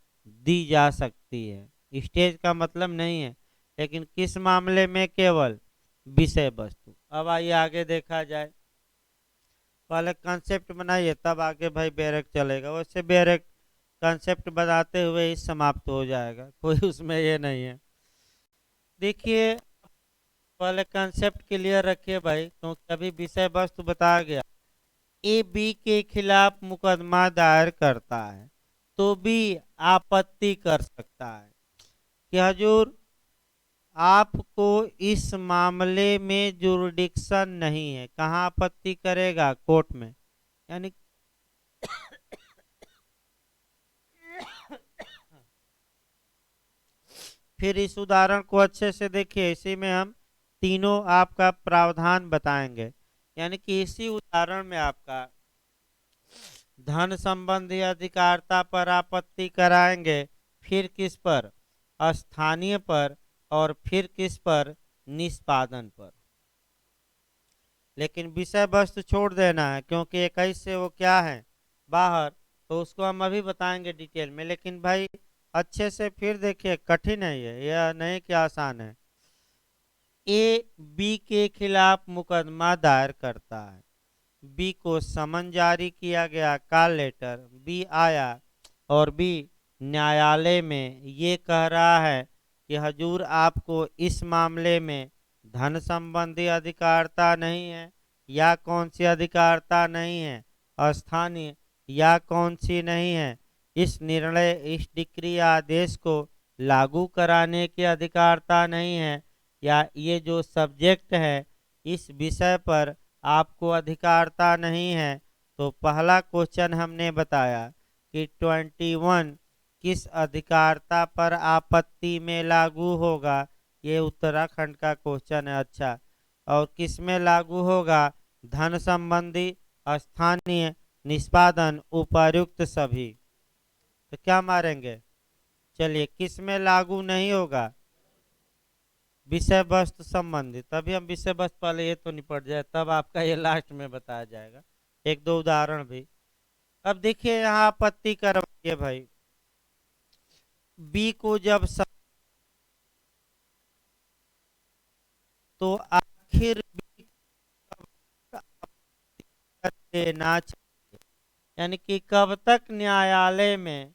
दी जा सकती है। स्टेज का मतलब नहीं है, लेकिन किस मामले में? केवल विषय वस्तु। अब आइए आगे देखा जाए। पहले कंसेप्ट बनाइए, तब आगे भाई बैरक चलेगा। वैसे बैरक कंसेप्ट बताते हुए ही समाप्त हो जाएगा, कोई उसमें ये नहीं है। देखिए पहले कंसेप्ट क्लियर रखिए भाई, क्योंकि अभी विषय वस्तु बताया गया। ए बी के खिलाफ मुकदमा दायर करता है तो बी आपत्ति कर सकता है कि हजूर आपको इस मामले में जुरिडिक्शन नहीं है। कहाँ आपत्ति करेगा? कोर्ट में। यानी फिर इस उदाहरण को अच्छे से देखिए, इसी में हम तीनों आपका प्रावधान बताएंगे। यानी कि इसी उदाहरण में आपका धन संबंधी अधिकारिता पर आपत्ति कराएंगे, फिर किस पर? स्थानीय पर, और फिर किस पर? निष्पादन पर। लेकिन विषय वस्तु छोड़ देना है, क्योंकि 21 से वो क्या है? बाहर। तो उसको हम अभी बताएंगे डिटेल में, लेकिन भाई अच्छे से फिर देखिए, कठिन है ये, यह नहीं कि आसान है। ए बी के खिलाफ मुकदमा दायर करता है, बी को समन जारी किया गया, कॉल लेटर, बी आया और बी न्यायालय में ये कह रहा है कि हजूर आपको इस मामले में धन संबंधी अधिकारता नहीं है, या कौन सी अधिकारता नहीं है, स्थानीय या कौन सी नहीं है, इस निर्णय इस डिक्री आदेश को लागू कराने की अधिकारता नहीं है, या ये जो सब्जेक्ट है इस विषय पर आपको अधिकारता नहीं है। तो पहला क्वेश्चन हमने बताया कि 21 किस अधिकारता पर आपत्ति में लागू होगा, ये उत्तराखंड का क्वेश्चन है। अच्छा, और किस में लागू होगा, धन संबंधी, स्थानीय, निष्पादन, उपर्युक्त सभी। तो क्या मारेंगे, चलिए किस में लागू नहीं होगा, विषय वस्तु संबंधी। तभी हम विषय वस्तु पहले ये तो निपट जाए, तब आपका ये लास्ट में बताया जाएगा, एक दो उदाहरण भी। अब देखिए यहाँ आपत्ति करवाइए भाई, बी को जब तो आखिर बी कब कर देना चाहिए, यानी कि कब तक न्यायालय में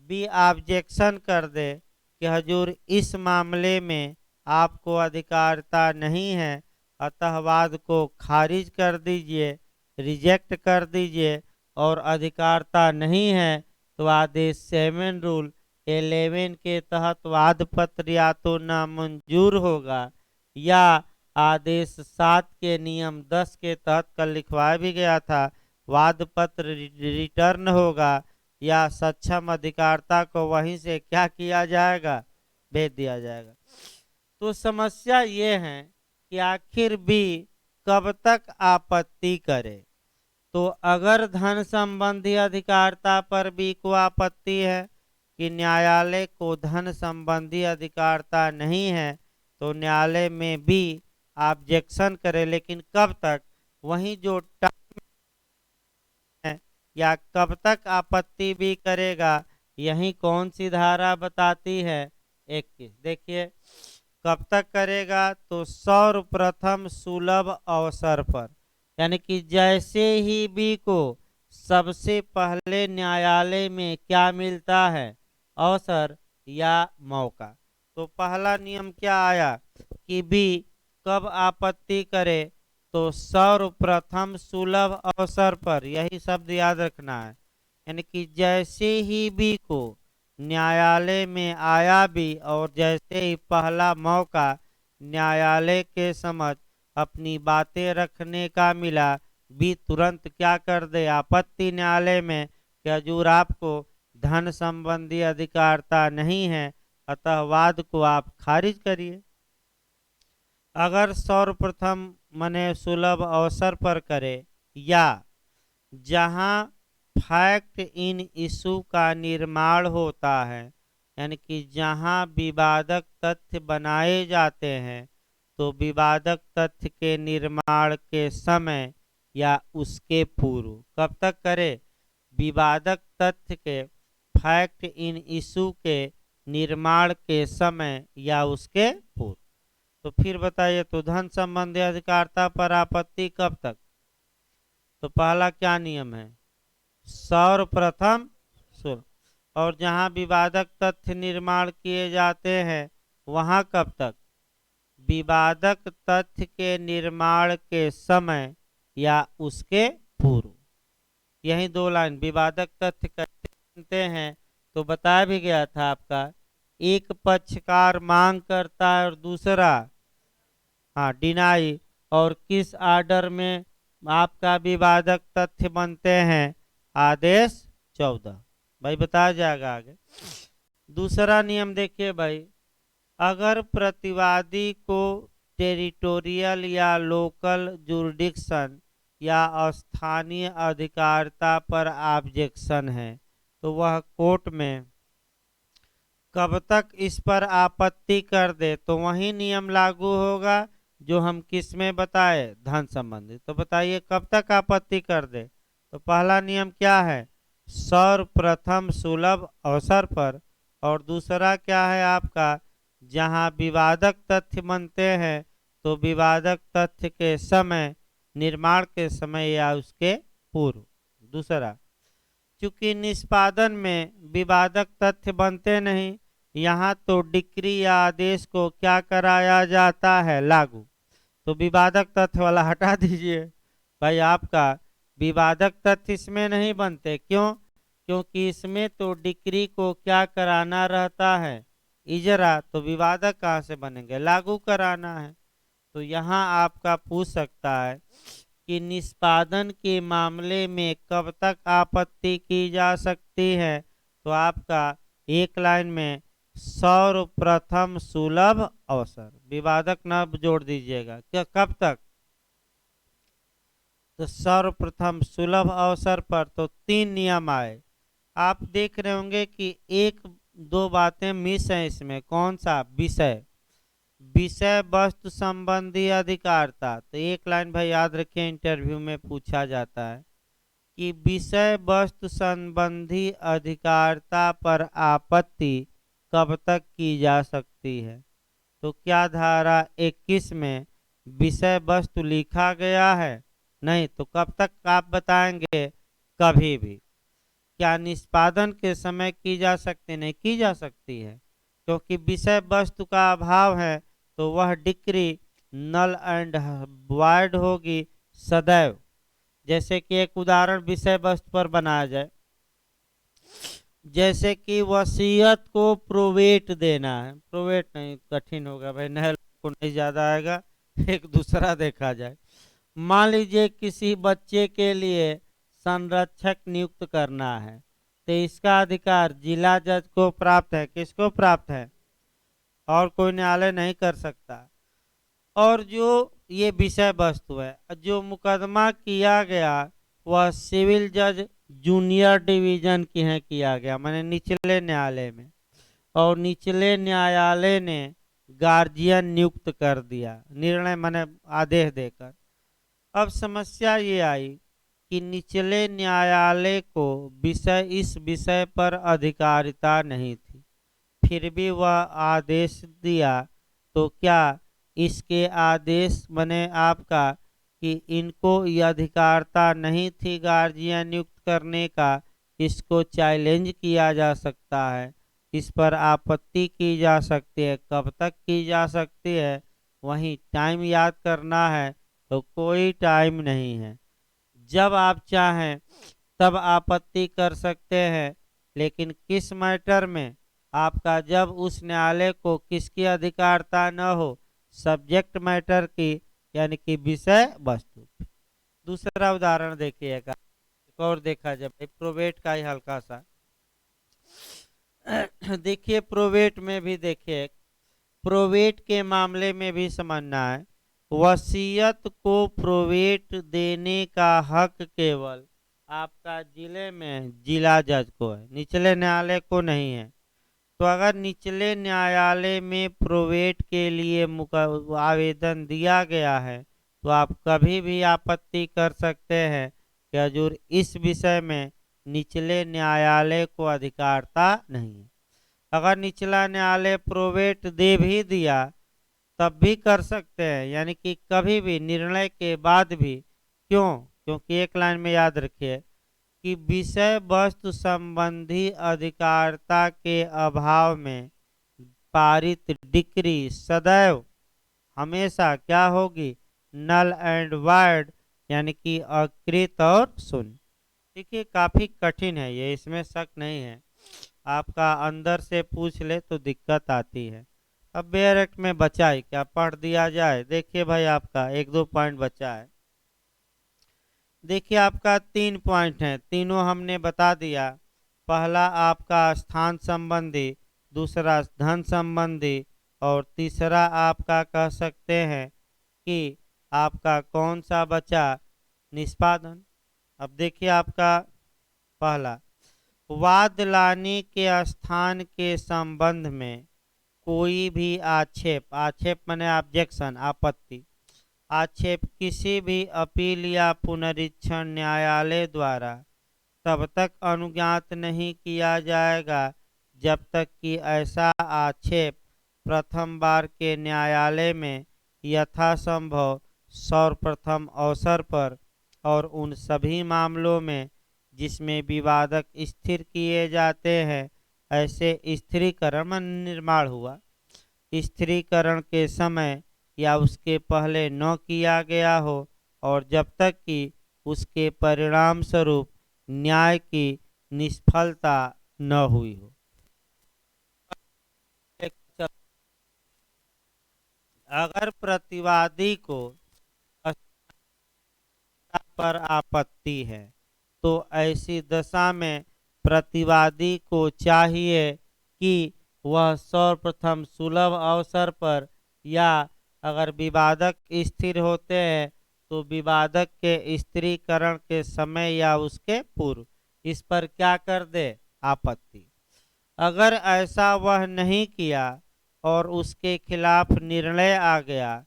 बी ऑब्जेक्शन कर दे कि हजूर इस मामले में आपको अधिकारता नहीं है, अतः वाद को खारिज कर दीजिए, रिजेक्ट कर दीजिए, और अधिकारता नहीं है तो आदेश 7 रूल 11 के तहत वाद पत्र या तो नामंजूर होगा, या आदेश 7 के नियम 10 के तहत कल लिखवाया भी गया था, वाद पत्र रिटर्न होगा, या सक्षम अधिकारता को वहीं से क्या किया जाएगा, भेज दिया जाएगा। तो समस्या ये है कि आखिर भी कब तक आपत्ति करे। तो अगर धन संबंधी अधिकारता पर भी को आपत्ति है कि न्यायालय को धन संबंधी अधिकारता नहीं है, तो न्यायालय में भी ऑब्जेक्शन करे, लेकिन कब तक, वहीं जो है, या कब तक आपत्ति भी करेगा, यही कौन सी धारा बताती है, 21। देखिए कब तक करेगा, तो सर्वप्रथम सुलभ अवसर पर, यानी कि जैसे ही बी को सबसे पहले न्यायालय में क्या मिलता है, अवसर या मौका। तो पहला नियम क्या आया कि बी कब आपत्ति करे, तो सर्वप्रथम सुलभ अवसर पर, यही शब्द याद रखना है, यानी कि जैसे ही बी को न्यायालय में आया भी और जैसे ही पहला मौका न्यायालय के समझ अपनी बातें रखने का मिला, भी तुरंत क्या कर दे, आपत्ति न्यायालय में कि हजूर आपको धन संबंधी अधिकारता नहीं है, अतः वाद को आप खारिज करिए। अगर सर्वप्रथम मने सुलभ अवसर पर करे, या जहां फैक्ट इन इशू का निर्माण होता है, यानी कि जहां विवादक तथ्य बनाए जाते हैं, तो विवादक तथ्य के निर्माण के समय या उसके पूर्व। कब तक करे, विवादक तथ्य के, फैक्ट इन इशू के निर्माण के समय या उसके पूर्व। तो फिर बताइए, तो धन संबंधी अधिकारता पर आपत्ति कब तक, तो पहला क्या नियम है, सर्वप्रथम सुन, और जहां विवादक तथ्य निर्माण किए जाते हैं वहां कब तक, विवादक तथ्य के निर्माण के समय या उसके पूर्व। यही दो लाइन, विवादक तथ्य कैसे बनते हैं, तो बताया भी गया था आपका, एक पक्षकार मांग करता है और दूसरा हाँ डिनाई, और किस आर्डर में आपका विवादक तथ्य बनते हैं, आदेश 14। भाई बताया जाएगा आगे। दूसरा नियम देखिए भाई, अगर प्रतिवादी को टेरिटोरियल या लोकल जुरिडिक्शन या स्थानीय अधिकारता पर ऑब्जेक्शन है, तो वह कोर्ट में कब तक इस पर आपत्ति कर दे, तो वही नियम लागू होगा जो हम किस में बताए, धन संबंधी। तो बताइए कब तक आपत्ति कर दे, तो पहला नियम क्या है, सर्वप्रथम सुलभ अवसर पर, और दूसरा क्या है आपका, जहां विवादक तथ्य बनते हैं तो विवादक तथ्य के समय, निर्माण के समय या उसके पूर्व। दूसरा, चूंकि निष्पादन में विवादक तथ्य बनते नहीं, यहाँ तो डिक्री या आदेश को क्या कराया जाता है, लागू। तो विवादक तथ्य वाला हटा दीजिए भाई, आपका विवादक तथ्य इसमें नहीं बनते। क्यों? क्योंकि इसमें तो डिक्री को क्या कराना रहता है, इजरा। तो विवादक कहाँ से बनेंगे, लागू कराना है। तो यहाँ आपका पूछ सकता है कि निष्पादन के मामले में कब तक आपत्ति की जा सकती है, तो आपका एक लाइन में सर्वप्रथम सुलभ अवसर, विवादक न जोड़ दीजिएगा, क्या कब तक, तो सर्वप्रथम सुलभ अवसर पर। तो तीन नियम आए। आप देख रहे होंगे कि एक दो बातें मिस हैं इसमें। कौन सा विषय, विषय वस्तु संबंधी अधिकारता। तो एक लाइन भाई याद रखें, इंटरव्यू में पूछा जाता है कि विषय वस्तु संबंधी अधिकारता पर आपत्ति कब तक की जा सकती है। तो क्या धारा 21 में विषय वस्तु लिखा गया है, नहीं, तो कब तक आप बताएंगे, कभी भी। क्या निष्पादन के समय की जा सकती, नहीं की जा सकती है, क्योंकि विषय वस्तु का अभाव है। तो वह डिक्री नल एंड वॉइड होगी सदैव। जैसे कि एक उदाहरण विषय वस्तु पर बनाया जाए, जैसे कि वसीयत को प्रोवेट देना है। प्रोवेट नहीं, कठिन होगा भाई, नए लोग को नहीं ज्यादा आएगा, एक दूसरा देखा जाए। मान लीजिए किसी बच्चे के लिए संरक्षक नियुक्त करना है, तो इसका अधिकार जिला जज को प्राप्त है। किसको प्राप्त है, और कोई न्यायालय नहीं कर सकता। और जो ये विषय वस्तु है, जो मुकदमा किया गया वह सिविल जज जूनियर डिवीजन की है किया गया, माने निचले न्यायालय में, और निचले न्यायालय ने गार्जियन नियुक्त कर दिया, निर्णय माने आदेश देकर। अब समस्या ये आई कि निचले न्यायालय को इस विषय पर अधिकारिता नहीं थी, फिर भी वह आदेश दिया। तो क्या इसके आदेश बने आपका कि इनको ये अधिकारता नहीं थी गार्जियन नियुक्त करने का, इसको चैलेंज किया जा सकता है, इस पर आपत्ति की जा सकती है। कब तक की जा सकती है, वहीं टाइम याद करना है, तो कोई टाइम नहीं है। जब आप चाहें तब आपत्ति कर सकते हैं, लेकिन किस मैटर में आपका, जब उस न्यायालय को किसकी अधिकारता न हो, सब्जेक्ट मैटर की, यानी कि विषय वस्तु। दूसरा उदाहरण देखिएगा, एक और देखा जाए प्रोवेट का ही हल्का सा। देखिए प्रोवेट में भी देखिए, प्रोवेट के मामले में भी समझना है, वसीयत को प्रोवेट देने का हक केवल आपका जिले में जिला जज को है, निचले न्यायालय को नहीं है। तो अगर निचले न्यायालय में प्रोवेट के लिए आवेदन दिया गया है, तो आप कभी भी आपत्ति कर सकते हैं कि हजूर इस विषय में निचले न्यायालय को अधिकारता नहीं है। अगर निचला न्यायालय प्रोवेट दे भी दिया तब भी कर सकते हैं, यानी कि कभी भी निर्णय के बाद भी। क्यों? क्योंकि एक लाइन में याद रखिए कि विषय वस्तु संबंधी अधिकारता के अभाव में पारित डिक्री सदैव हमेशा क्या होगी, नल एंड वाइड, यानी कि अकृत और शून्य। देखिए काफी कठिन है ये, इसमें शक नहीं है, आपका अंदर से पूछ ले तो दिक्कत आती है। अब बेरेक्ट में बचा है, क्या पढ़ दिया जाए। देखिए भाई आपका एक दो पॉइंट बचा है। देखिए आपका 3 पॉइंट है, तीनों हमने बता दिया। पहला आपका स्थान संबंधी, दूसरा धन संबंधी, और तीसरा आपका कह सकते हैं कि आपका कौन सा बचा, निष्पादन। अब देखिए आपका पहला, वाद लाने के स्थान के संबंध में कोई भी आक्षेप, आक्षेप माने ऑब्जेक्शन, आपत्ति, आक्षेप किसी भी अपील या पुनरीक्षण न्यायालय द्वारा तब तक अनुज्ञात नहीं किया जाएगा जब तक कि ऐसा आक्षेप प्रथम बार के न्यायालय में यथासंभव सर्वप्रथम अवसर पर और उन सभी मामलों में जिसमें विवादक स्थिर किए जाते हैं ऐसे स्थिरीकरण निर्माण हुआ। स्थिरीकरण के समय या उसके पहले न किया गया हो और जब तक कि उसके परिणाम स्वरूप न्याय की निष्फलता न हुई हो। अगर प्रतिवादी को पर आपत्ति है तो ऐसी दशा में प्रतिवादी को चाहिए कि वह सर्वप्रथम सुलभ अवसर पर या अगर विवादक स्थिर होते हैं तो विवादक के स्थिरीकरण के समय या उसके पूर्व इस पर क्या कर दे, आपत्ति। अगर ऐसा वह नहीं किया और उसके खिलाफ निर्णय आ गया,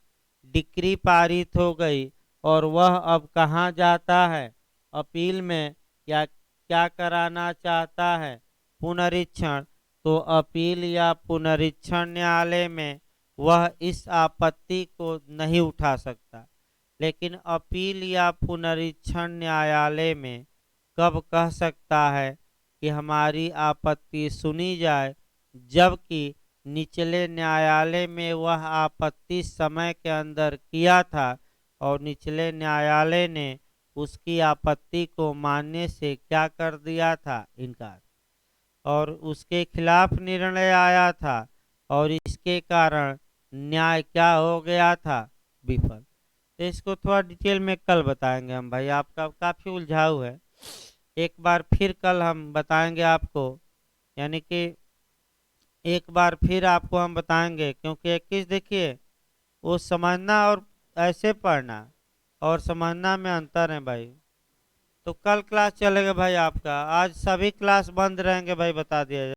डिक्री पारित हो गई और वह अब कहाँ जाता है, अपील में, या क्या कराना चाहता है, पुनरीक्षण, तो अपील या पुनरीक्षण न्यायालय में वह इस आपत्ति को नहीं उठा सकता। लेकिन अपील या पुनरीक्षण न्यायालय में कब कह सकता है कि हमारी आपत्ति सुनी जाए, जबकि निचले न्यायालय में वह आपत्ति समय के अंदर किया था और निचले न्यायालय ने उसकी आपत्ति को मानने से क्या कर दिया था, इनकार, और उसके खिलाफ निर्णय आया था और इसके कारण न्याय क्या हो गया था, विफल। तो इसको थोड़ा डिटेल में कल बताएंगे हम भाई, आपका काफ़ी उलझाऊ है। एक बार फिर कल हम बताएंगे आपको, यानी कि एक बार फिर आपको हम बताएंगे, क्योंकि 21 देखिए वो समझना और ऐसे पढ़ना और समझना में अंतर है भाई। तो कल क्लास चलेगा भाई आपका, आज सभी क्लास बंद रहेंगे भाई, बता दिया जाए।